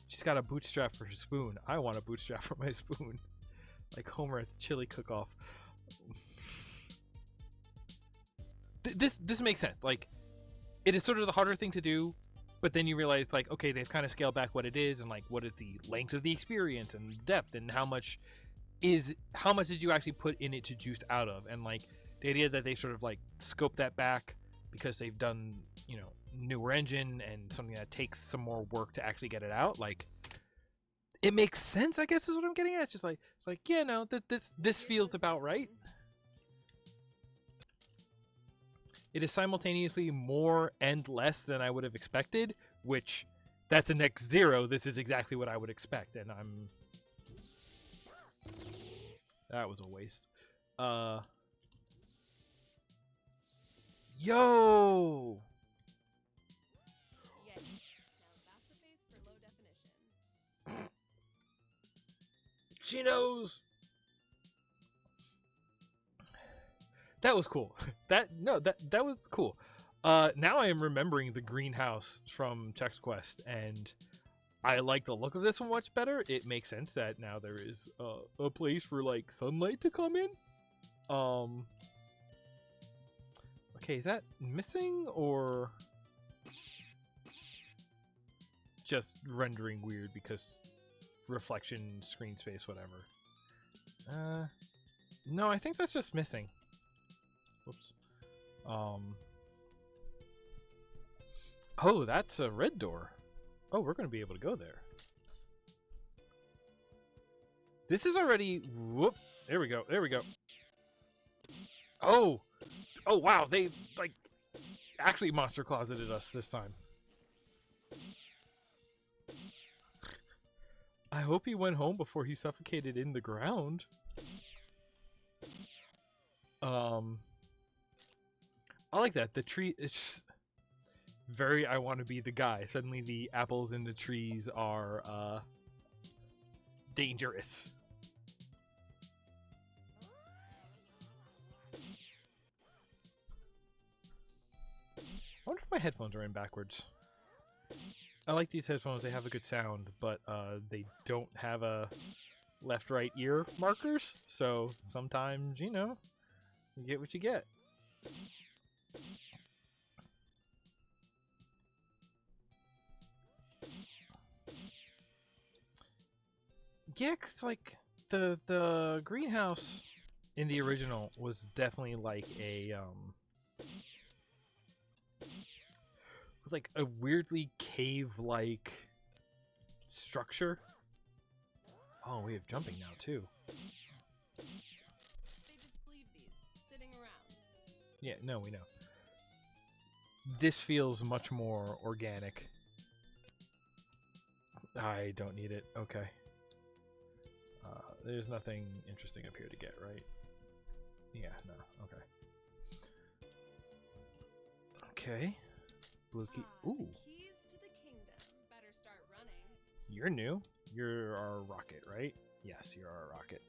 She's got a bootstrap for her spoon. I want a bootstrap for my spoon. Like Homer at the chili cook-off. This makes sense. Like, it is sort of the harder thing to do, but then you realize, like, okay, they've kind of scaled back what it is, and like, what is the length of the experience and depth, and how much did you actually put in it to juice out of? And like, the idea that they sort of like scope that back because they've done, you know, newer engine and something that takes some more work to actually get it out, like, it makes sense, I guess, is what I'm getting at. It's just like, yeah, no, this feels about right. It is simultaneously more and less than I would have expected, which, that's a next 0. This is exactly what I would expect, and that was a waste. Yo! Yes. Now that's a face for low definition. She knows. That was cool. That was cool. Now I am remembering the greenhouse from Chex Quest, and I like the look of this one much better. It makes sense that now there is a place for like sunlight to come in. Okay, is that missing or just rendering weird because reflection, screen space, whatever? No, I think that's just missing. Whoops. Oh, that's a red door. Oh, we're going to be able to go there. This is already... Whoop. There we go. There we go. Oh. Oh, wow. They, like, actually monster closeted us this time. I hope he went home before he suffocated in the ground. I like that. The tree... It's very I want to be the guy. Suddenly the apples in the trees are dangerous. wonder if my headphones are in backwards. I like these headphones. They have a good sound, but they don't have a left-right ear markers. So sometimes, you know, you get what you get. Yeah, 'cause like the greenhouse in the original was definitely like a was like a weirdly cave-like structure. Oh, we have jumping now too. They just leave these sitting around. Yeah, no, we know. This feels much more organic. I don't need it. Okay. There's nothing interesting up here to get, right? Yeah, no. Okay. Okay. Blue key. Ooh. The keys to the kingdom. Better start running. You're new. You're our rocket, right? Yes, you're our rocket.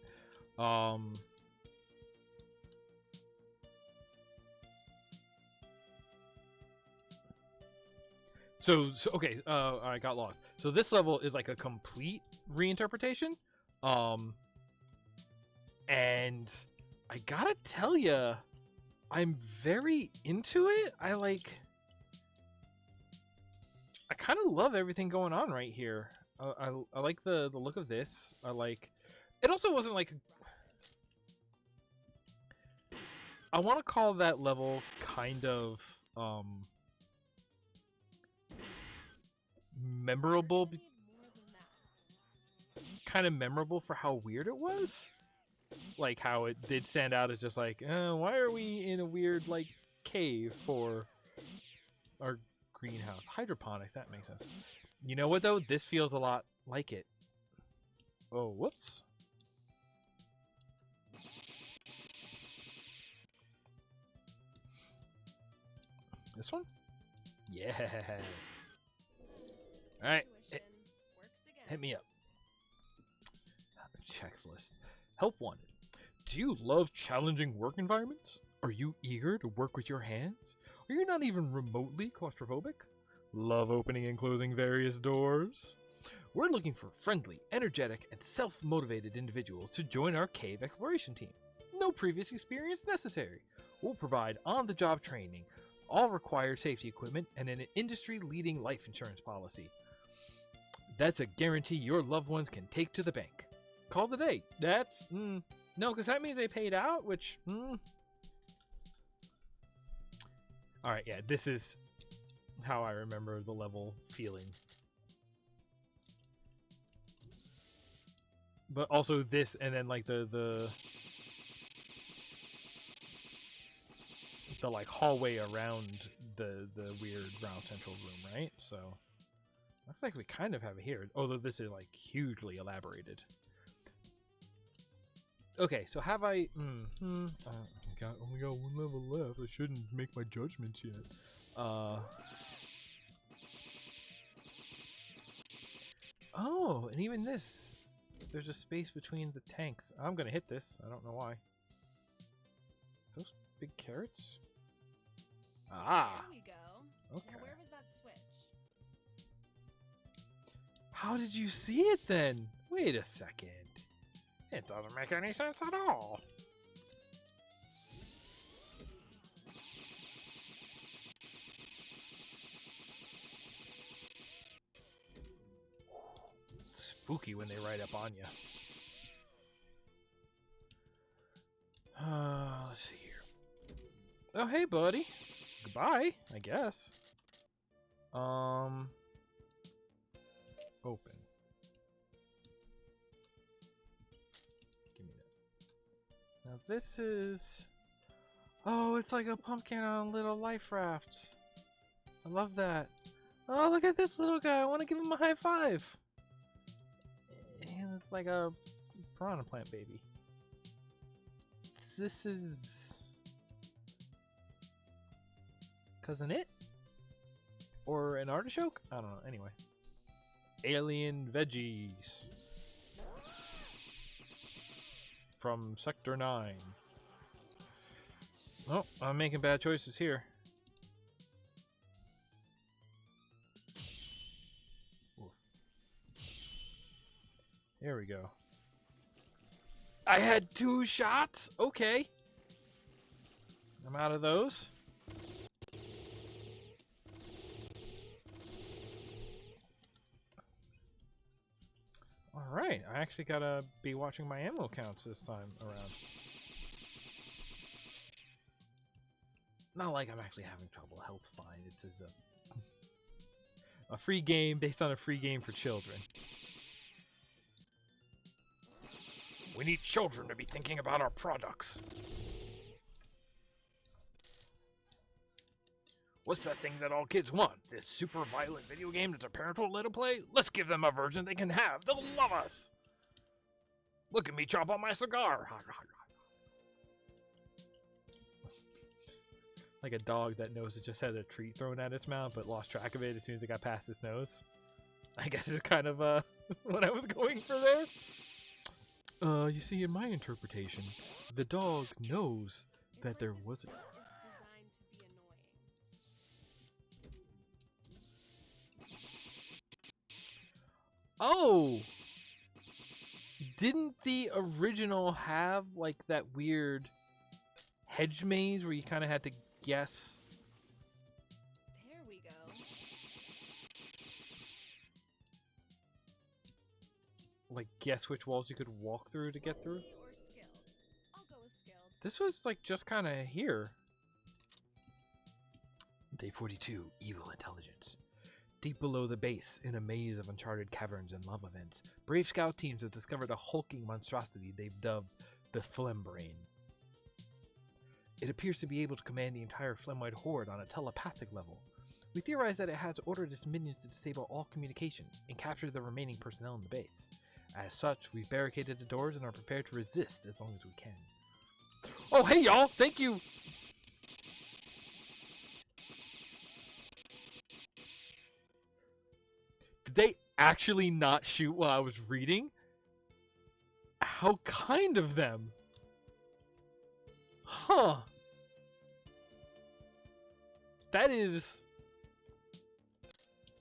So okay, I got lost. So this level is like a complete reinterpretation. And I gotta tell ya, I'm very into it. I kind of love everything going on right here. I like the look of this. I like. It also wasn't like. I want to call that level kind of memorable. Need more than that. Kind of memorable for how weird it was. Like how it did stand out as just like, why are we in a weird like cave for our greenhouse? Hydroponics, that makes sense. You know what though? This feels a lot like it. Oh, whoops. This one? Yes. Alright. Intuition works again. Hit me up. Checks list. Help wanted. Do you love challenging work environments? Are you eager to work with your hands? Are you not even remotely claustrophobic? Love opening and closing various doors? We're looking for friendly, energetic, and self-motivated individuals to join our cave exploration team. No previous experience necessary. We'll provide on-the-job training, all required safety equipment, and an industry-leading life insurance policy. That's a guarantee your loved ones can take to the bank. Call today. That's no, because that means they paid out, which all right, yeah, this is how I remember the level feeling. But also this, and then like the like hallway around the weird round central room, right? So looks like we kind of have it here, although this is like hugely elaborated. Okay, so have I? Only got one level left. I shouldn't make my judgments yet. Oh, and even this, there's a space between the tanks. I'm gonna hit this. I don't know why. Those big carrots. Ah. There we go. Okay. Now where was that switch? How did you see it then? Wait a second. It doesn't make any sense at all. Spooky when they ride up on you. Let's see here. Oh, hey, buddy. Goodbye, I guess. Open. Give me that. Now this is... Oh, it's like a pumpkin on a little life raft. I love that. Oh, look at this little guy. I want to give him a high five. He looks like a piranha plant baby. This is... Cousin It? Or an artichoke? I don't know. Anyway. Alien veggies. From Sector 9. Oh, I'm making bad choices here. Here we go. I had 2 shots? Okay. I'm out of those. Alright, I actually gotta be watching my ammo counts this time around. Not like I'm actually having trouble. Health's fine. It's a free game based on a free game for children. We need children to be thinking about our products. What's that thing that all kids want? This super violent video game that their parents won't let them play? Let's give them a version they can have. They'll love us. Look at me chop on my cigar. Like a dog that knows it just had a treat thrown at its mouth but lost track of it as soon as it got past its nose. I guess it's kind of what I was going for there. You see, in my interpretation, the dog knows that there was a... It's designed to be annoying. Oh! Didn't the original have like that weird hedge maze where you kind of had to guess? There we go. Like guess which walls you could walk through to get through? Or skilled. I'll go with skilled. This was like just kind of here. Day 42, Evil Intelligence. Deep below the base, in a maze of uncharted caverns and lava vents, brave scout teams have discovered a hulking monstrosity they've dubbed the Flembrain. It appears to be able to command the entire Flemoid horde on a telepathic level. We theorize that it has ordered its minions to disable all communications and capture the remaining personnel in the base. As such, we've barricaded the doors and are prepared to resist as long as we can. Oh, hey y'all! Thank you! Did they actually not shoot while I was reading? How kind of them! Huh.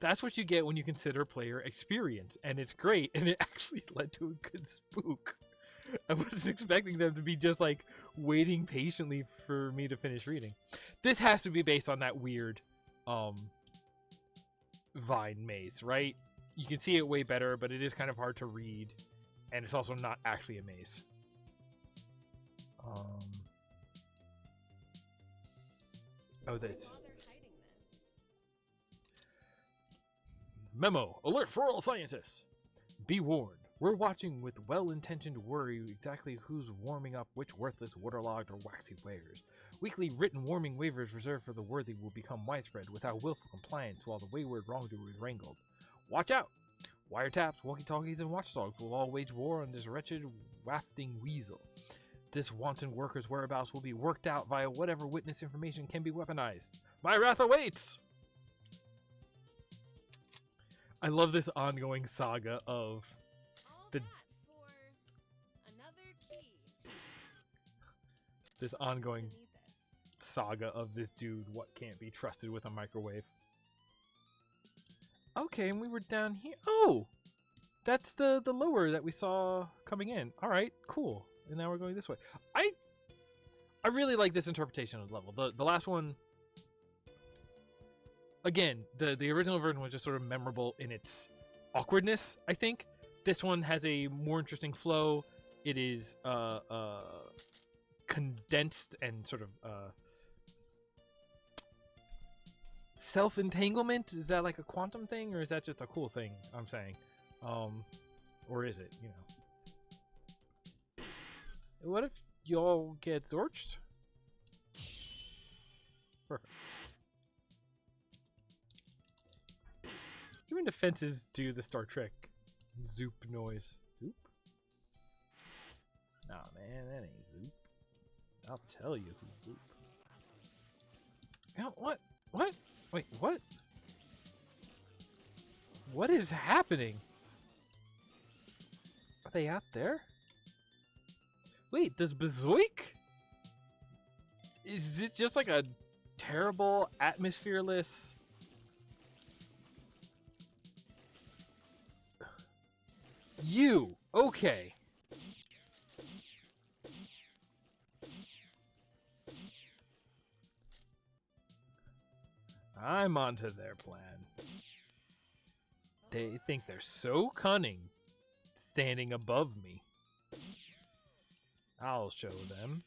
That's what you get when you consider player experience, and it's great, and it actually led to a good spook. I wasn't expecting them to be just like waiting patiently for me to finish reading. This has to be based on that weird vine maze, right? You can see it way better, but it is kind of hard to read, and it's also not actually a maze. Oh, this. While they're hiding this. Memo! Alert for all scientists! Be warned. We're watching with well-intentioned worry exactly who's warming up which worthless, waterlogged, or waxy wares. Weekly written warming waivers reserved for the worthy will become widespread without willful compliance while the wayward wrongdoer is wrangled. Watch out! Wiretaps, walkie-talkies, and watchdogs will all wage war on this wretched, wafting weasel. This wanton worker's whereabouts will be worked out via whatever witness information can be weaponized. My wrath awaits! I love this ongoing saga of All The- that for another key. this Gonna ongoing need this. saga of this dude what can't be trusted with a microwave. Okay, and we were down here. Oh! That's the lower that we saw coming in. Alright, cool. And now we're going this way. I really like this interpretation of the level. The last one, again, the original version was just sort of memorable in its awkwardness, I think. This one has a more interesting flow. It is condensed and sort of self-entanglement. Is that like a quantum thing, or is that just a cool thing I'm saying? Or is it, you know? What if y'all get zorched? Perfect. Even defenses do the Star Trek zoop noise. Zoop? Nah, man, that ain't zoop. I'll tell you who's zoop. What? What? Wait, what? What is happening? Are they out there? Wait, does Bazoik? Is it just like a terrible, atmosphereless... You! Okay. I'm onto their plan. They think they're so cunning, standing above me. I'll show them.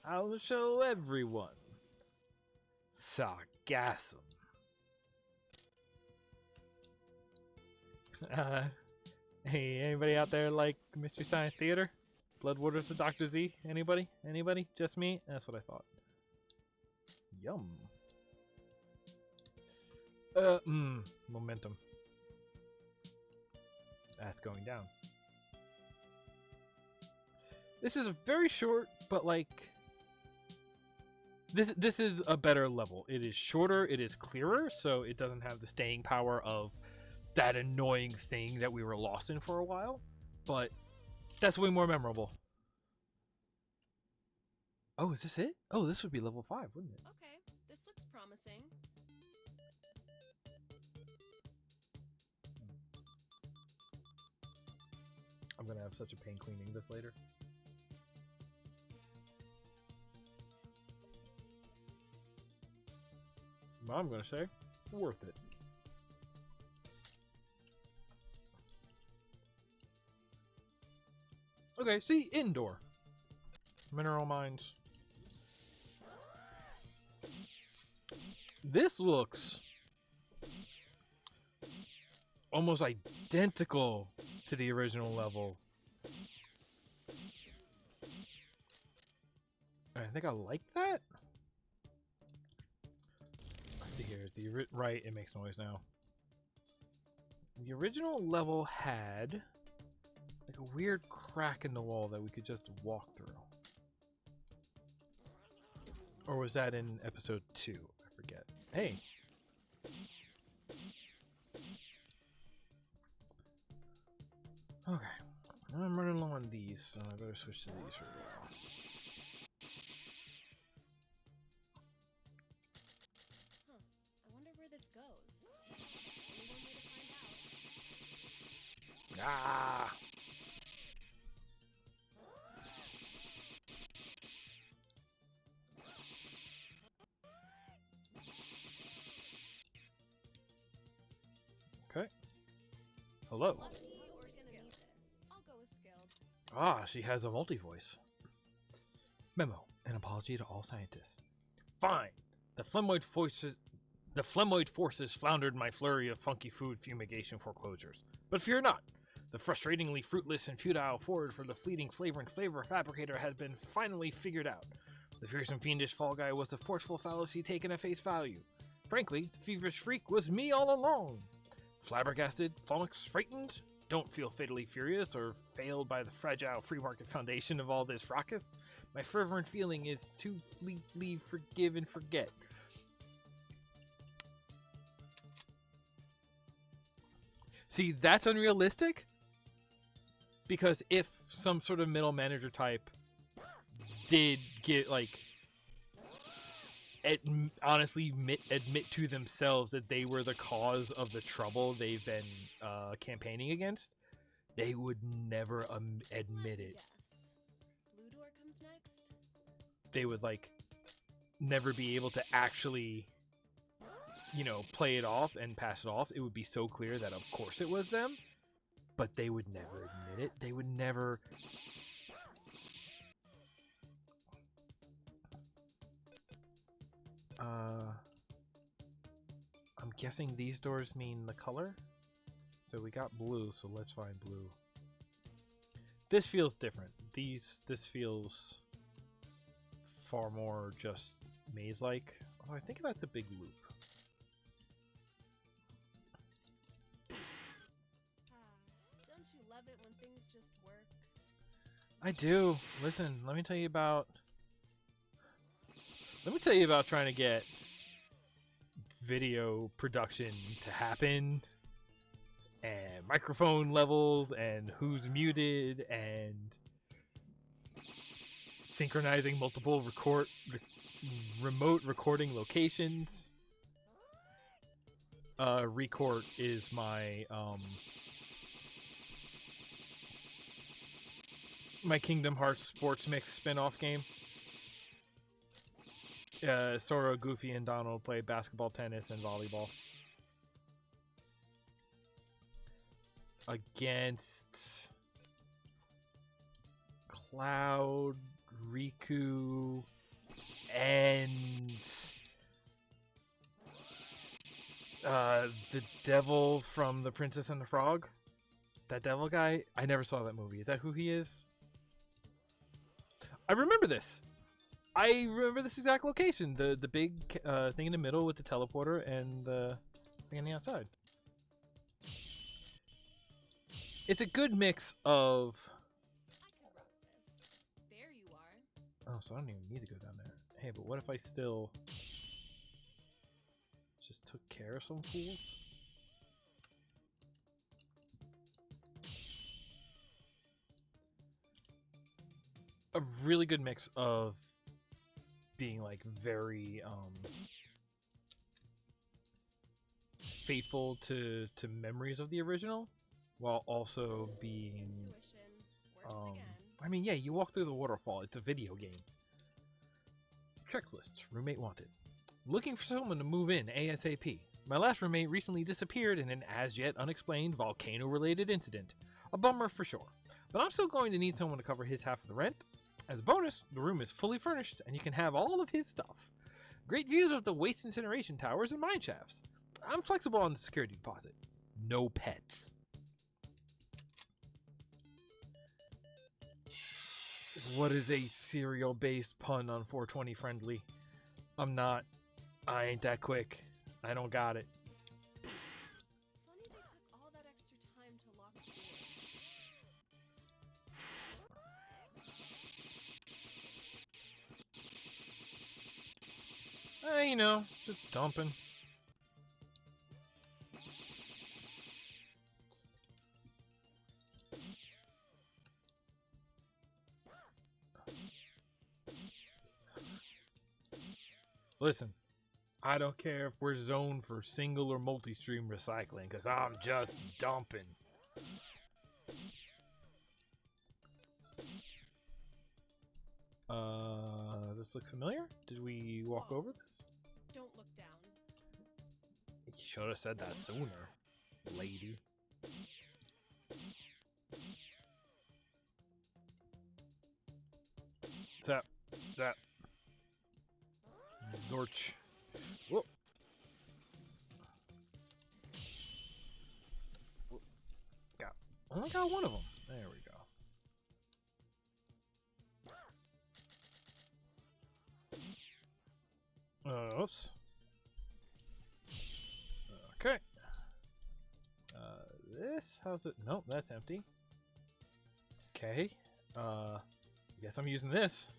I'll show everyone. Sargassum. Hey, anybody out there like Mystery Science Theater? Bloodwaters of Dr. Z? Anybody? Anybody? Just me? That's what I thought. Yum. Momentum. That's going down. This is very short, but like this is a better level. It is shorter, it is clearer, so it doesn't have the staying power of that annoying thing that we were lost in for a while, but that's way more memorable. Oh, is this it? Oh, this would be level 5, wouldn't it? Okay, this looks promising. I'm gonna have such a pain cleaning this later. I'm gonna say, worth it. Okay, see, indoor. Mineral mines. This looks almost identical to the original level. I think I like that. Let's see here. Right, it makes noise now. The original level had like a weird crack in the wall that we could just walk through. Or was that in episode 2? I forget. Hey. Okay. I'm running low on these, so I better switch to these for a while. Huh. I wonder where this goes. Only one way to find out. Ah! Okay. Hello. Lucky or skilled? I'll go with skilled. Ah, she has a multi-voice. Memo, an apology to all scientists. Fine. The phlegmoid forces floundered in my flurry of funky food fumigation foreclosures. But fear not. The frustratingly fruitless and futile forward for the fleeting flavor fabricator has been finally figured out. The fearsome fiendish fall guy was a forceful fallacy taken at face value. Frankly, the feverish freak was me all along. Flabbergasted, flummoxed, frightened? Don't feel fatally furious or failed by the fragile free market foundation of all this fracas. My fervent feeling is to fleetly forgive and forget. See, that's unrealistic. Because if some sort of middle manager type did get, like, honestly admit to themselves that they were the cause of the trouble they've been campaigning against, they would never admit it. Yes. Blue door comes next. They would like never be able to actually, you know, play it off and pass it off. It would be so clear that of course it was them, but they would never admit it. They would never. I'm guessing these doors mean the color. So we got blue, so let's find blue. This feels different. This feels far more just maze-like. Although I think that's a big loop. Don't you love it when things just work? I do. Listen, let me tell you about trying to get video production to happen, and microphone levels, and who's muted, and synchronizing multiple remote recording locations. Record is my my Kingdom Hearts Sports Mix spin-off game. Sora, Goofy, and Donald play basketball, tennis, and volleyball against Cloud, Riku, and the devil from The Princess and the Frog. That devil guy. I never saw that movie. Is that who he is? I remember this. I remember this exact location. The big thing in the middle with the teleporter and the thing on the outside. It's a good mix of... I could rock this. There you are. Oh, so I don't even need to go down there. Hey, but what if I still... just took care of some fools? A really good mix of being like very faithful to memories of the original, while also being Intuition works again. I mean, yeah, you walk through the waterfall. It's a video game. Checklists. Roommate wanted. Looking for someone to move in ASAP. My last roommate recently disappeared in an as-yet unexplained volcano-related incident. A bummer for sure. But I'm still going to need someone to cover his half of the rent. As a bonus, the room is fully furnished and you can have all of his stuff. Great views of the waste incineration towers and mine shafts. I'm flexible on the security deposit. No pets. What is a cereal-based pun on 420 friendly? I'm not. I ain't that quick. I don't got it. Funny they took all that extra time to lock the door. You know, just dumping. Listen, I don't care if we're zoned for single or multi-stream recycling, because I'm just dumping. This looks familiar? Did we walk over this? Don't look down. You should have said that sooner, lady. Zap. Zap. Zorch. Whoop. Only got one of them. There we go. Oops. Okay. This, how's it? Nope, that's empty. Okay. I guess I'm using this.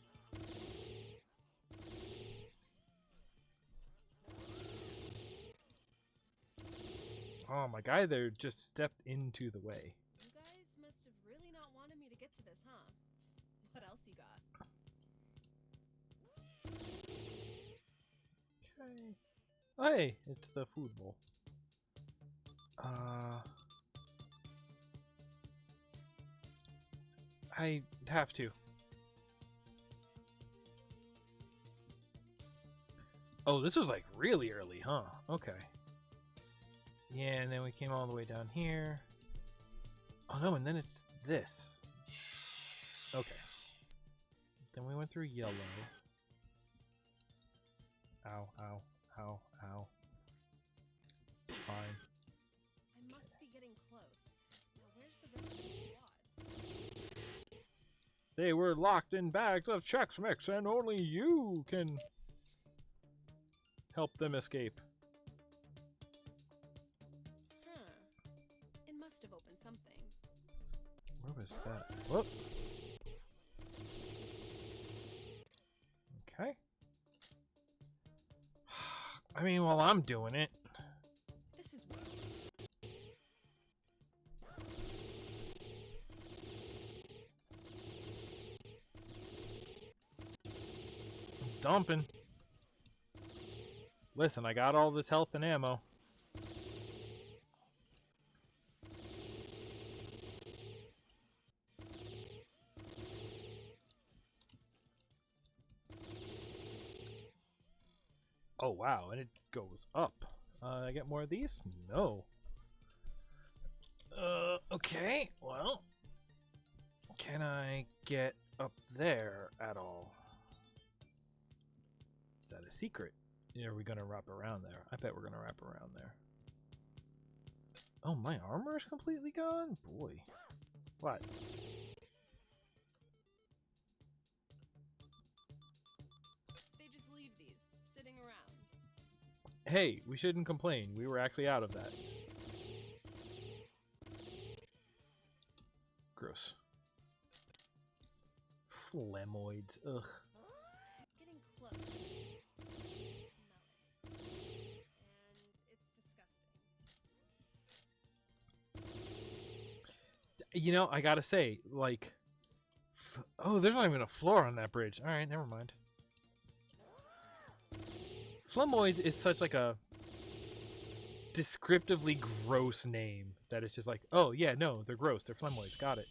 Oh, my guy there just stepped into the way. You guys must have really not wanted me to get to this, huh? What else you got? Okay. Oh, hey, it's the food bowl. I have to. Oh, this was like really early, huh? Okay. Yeah, and then we came all the way down here. Oh no, and then it's this. Okay. Then we went through yellow. Ow, ow, ow, ow. It's fine. I must be getting close. Now where's the rest of the squad? They were locked in bags of Chex Mix, and only you can help them escape. Huh. It must have opened something. Where was that? Whoop. Okay. I mean, while I'm doing it. This is well. I'm dumping. Listen, I got all this health and ammo. Oh, wow. And it goes up. I get more of these? No. Okay. Well, can I get up there at all? Is that a secret? Are we going to wrap around there? I bet we're going to wrap around there. Oh, my armor is completely gone? Boy. What? They just leave these sitting around. Hey, we shouldn't complain. We were actually out of that. Gross. Phlemoids. Ugh. Getting close. Smell it. And it's disgusting. You know, I gotta say, like... Oh, there's not even a floor on that bridge. Alright, never mind. Phlemoids is such like a descriptively gross name that it's just like, oh yeah, no, they're gross. They're phlemoids. Got it.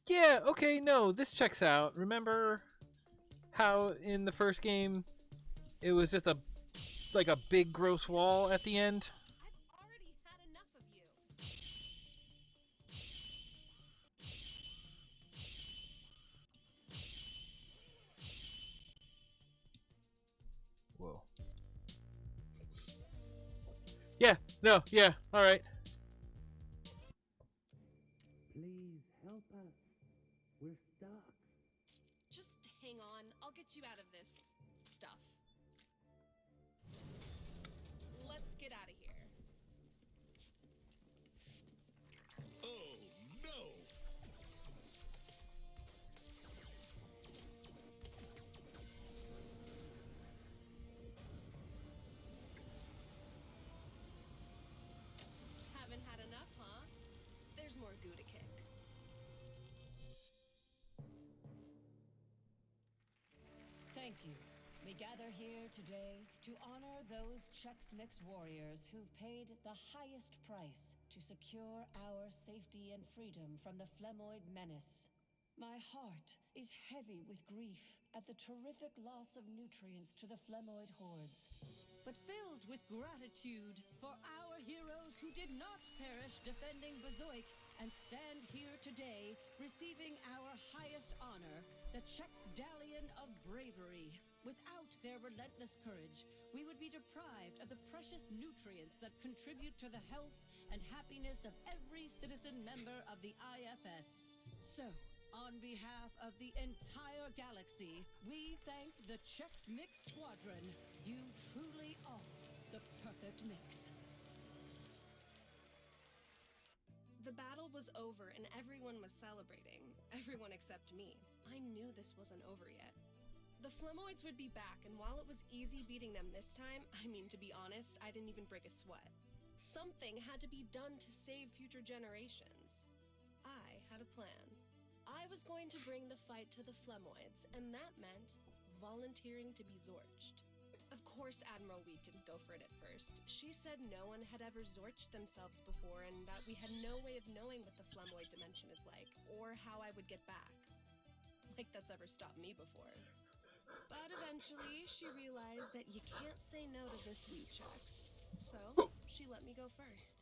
Yeah, okay, no, this checks out. Remember how in the first game it was just a like a big gross wall at the end? I've already had enough of you. Whoa. Yeah, no, yeah, alright. Please help us. We're stuck. Just hang on. I'll get you out of this stuff. Let's get out of here. Oh, no! Haven't had enough, huh? There's more goo to kick. Thank you. We gather here today to honor those Chex Mix warriors who've paid the highest price to secure our safety and freedom from the Phlemoid menace. My heart is heavy with grief at the terrific loss of nutrients to the Phlemoid hordes, but filled with gratitude for our heroes who did not perish defending Bazoik and stand here today receiving our highest honor, the Chex Dallion of Bravery. Without their relentless courage, we would be deprived of the precious nutrients that contribute to the health and happiness of every citizen member of the IFS. So, on behalf of the entire galaxy, we thank the Chex Mix Squadron. You truly are the perfect mix. The battle was over and everyone was celebrating. Everyone except me. I knew this wasn't over yet. The Phlemoids would be back, and while it was easy beating them this time, I mean, to be honest, I didn't even break a sweat. Something had to be done to save future generations. I had a plan. I was going to bring the fight to the Phlemoids, and that meant volunteering to be Zorched. Of course, Admiral Wheat didn't go for it at first. She said no one had ever Zorched themselves before, and that we had no way of knowing what the Phlemoid dimension is like, or how I would get back. Like that's ever stopped me before. But eventually, she realized that you can't say no to this wheat Chex. So, she let me go first.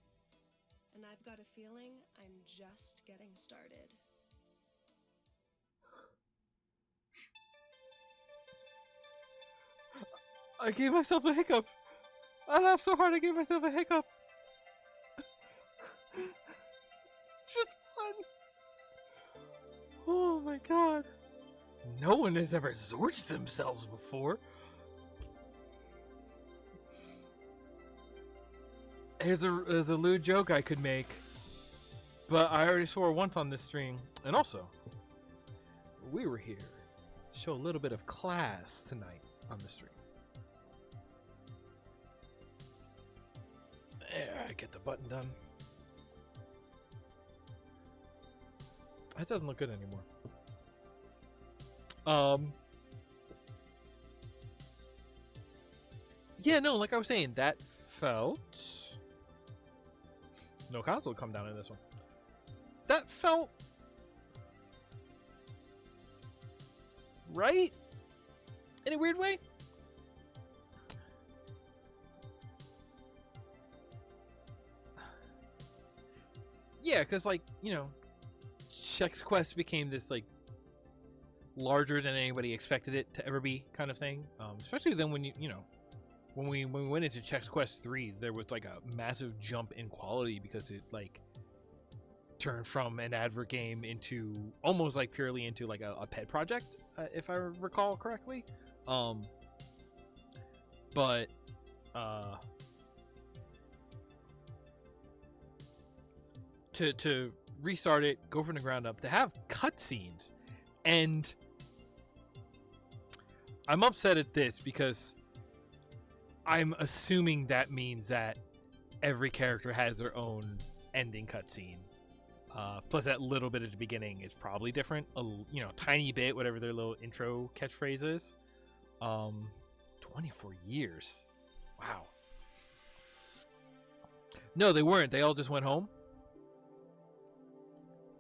And I've got a feeling I'm just getting started. I gave myself a hiccup. I laughed so hard I gave myself a hiccup. Just fun. Oh my god. No one has ever Zorched themselves before. There's a lewd joke I could make, but I already swore once on this stream. And also, we were here to show a little bit of class tonight on the stream. There, I get the button done. That doesn't look good anymore. Yeah, no, like I was saying, that felt... No console come down in this one. that felt right in a weird way. Yeah, because, like, you know, Chex Quest became this, like, larger than anybody expected it to ever be kind of thing. Especially then when you know, when we went into Chex Quest 3, there was, like, a massive jump in quality because it, like, turned from an advert game into almost, like, purely into, like, a pet project, if I recall correctly. But to restart it, go from the ground up, to have cutscenes, and I'm upset at this because I'm assuming that means that every character has their own ending cutscene. Plus that little bit at the beginning is probably different, you know, tiny bit, whatever their little intro catchphrase is. 24 years. Wow. No, they weren't. They all just went home.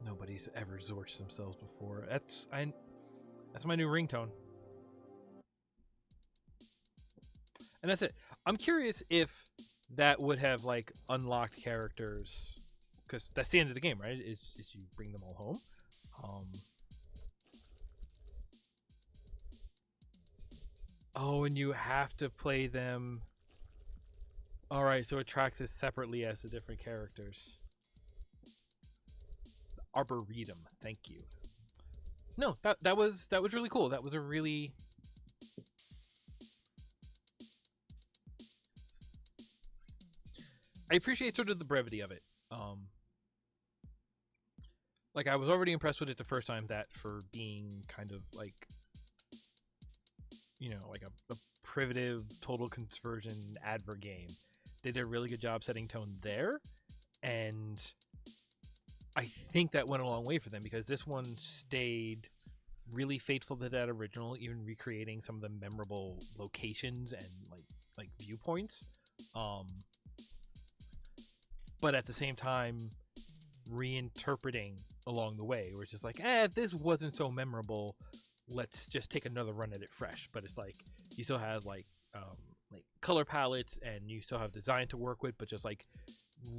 Nobody's ever zorched themselves before. That's my new ringtone. And that's it. I'm curious if that would have, like, unlocked characters, because that's the end of the game, right? Is you bring them all home. Oh, and you have to play them. All right, so it tracks it separately as the different characters. Arboretum, thank you. No, that was really cool. That was a really I appreciate sort of the brevity of it. Like, I was already impressed with it the first time, that for being kind of like, you know, like a primitive total conversion advert game, they did a really good job setting tone there, and I think that went a long way for them, because this one stayed really faithful to that original, even recreating some of the memorable locations and like viewpoints, but at the same time reinterpreting along the way, where it's just like, this wasn't so memorable, let's just take another run at it fresh. But it's like you still have like color palettes, and you still have design to work with, but just like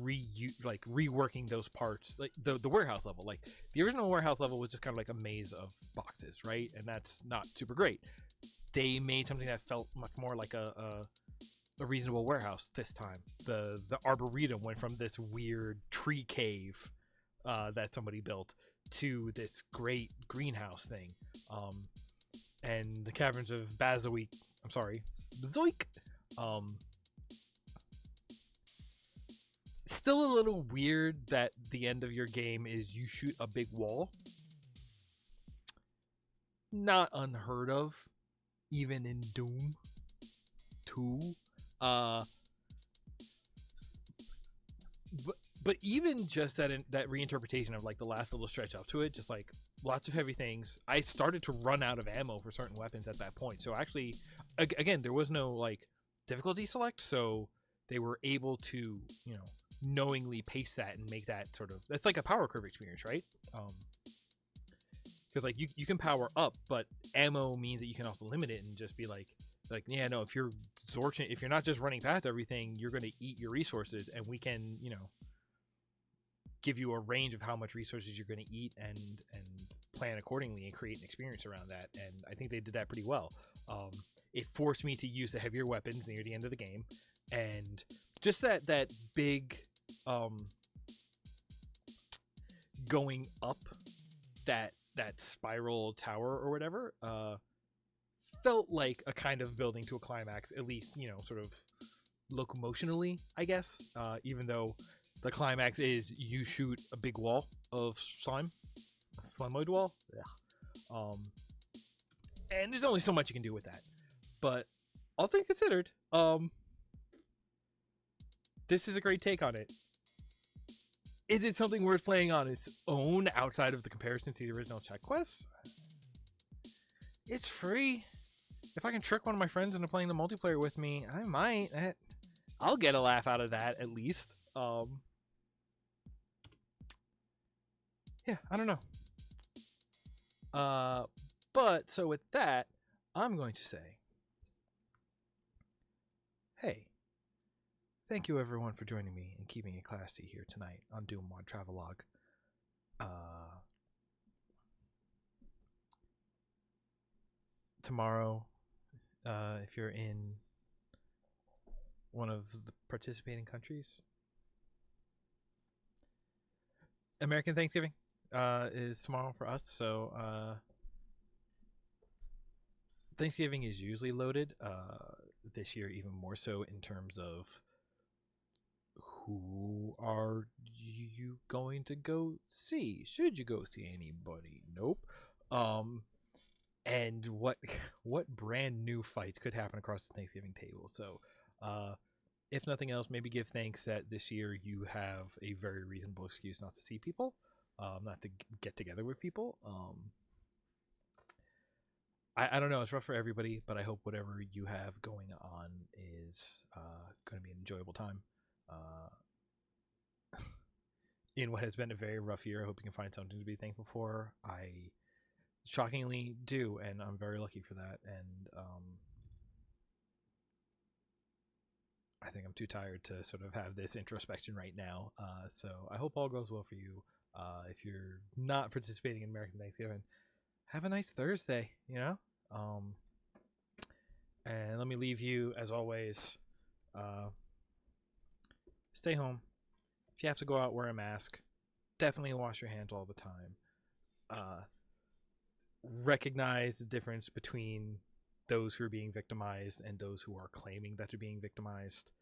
reworking those parts, like the warehouse level. Like, the original warehouse level was just kind of like a maze of boxes, right? And that's not super great. They made something that felt much more like a reasonable warehouse this time. The Arboretum went from this weird tree cave that somebody built to this great greenhouse thing. And the Caverns of Bazoik, Zoik, still a little weird that the end of your game is you shoot a big wall. Not unheard of, even in Doom 2. But even just that reinterpretation of like the last little stretch up to it, just like lots of heavy things. I started to run out of ammo for certain weapons at that point. So actually, again, there was no like difficulty select, so they were able to, you know, knowingly pace that and make that sort of, that's like a power curve experience, right? Because like you can power up, but ammo means that you can also limit it and just be like, yeah, no, if you're zorching, if you're not just running past everything, you're going to eat your resources, and we can, you know, give you a range of how much resources you're going to eat and plan accordingly and create an experience around that. And I think they did that pretty well. It forced me to use the heavier weapons near the end of the game, and just that big going up that spiral tower or whatever felt like a kind of building to a climax, at least, you know, sort of locomotionally, I guess, even though the climax is you shoot a big wall of slime, a flamoid wall. Yeah. And there's only so much you can do with that. But all things considered, this is a great take on it. Is it something worth playing on its own outside of the comparison to the original Chex Quest? It's free. If I can trick one of my friends into playing the multiplayer with me, I might. I'll get a laugh out of that, at least. yeah, I don't know. But so with that, I'm going to say, hey, thank you everyone for joining me and keeping it classy here tonight on DooM WAD Travelogue. Tomorrow, if you're in one of the participating countries, American Thanksgiving is tomorrow for us. So Thanksgiving is usually loaded. This year, even more so in terms of who are you going to go see? Should you go see anybody? Nope. And what brand new fights could happen across the Thanksgiving table? So, if nothing else, maybe give thanks that this year you have a very reasonable excuse not to see people, not to get together with people. I don't know. It's rough for everybody, but I hope whatever you have going on is going to be an enjoyable time. In what has been a very rough year, I hope you can find something to be thankful for. I shockingly do, and I'm very lucky for that. And I think I'm too tired to sort of have this introspection right now. So I hope all goes well for you. If you're not participating in American Thanksgiving, have a nice Thursday, you know? And let me leave you, as always, stay home. If you have to go out, wear a mask. Definitely wash your hands all the time. Recognize the difference between those who are being victimized and those who are claiming that they're being victimized.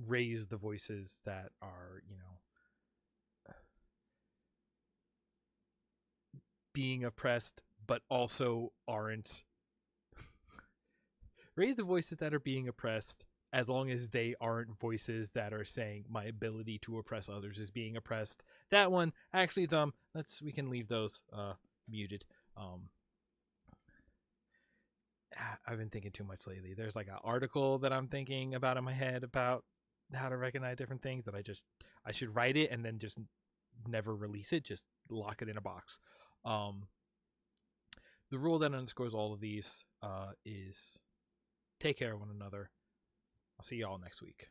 Raise the voices that are, being oppressed, but also aren't. Raise the voices that are being oppressed, as long as they aren't voices that are saying my ability to oppress others is being oppressed. That one, actually, we can leave those muted. I've been thinking too much lately. There's like an article that I'm thinking about in my head about how to recognize different things that I should write it and then just never release it, just lock it in a box. The rule that underscores all of these is take care of one another. I'll see y'all next week.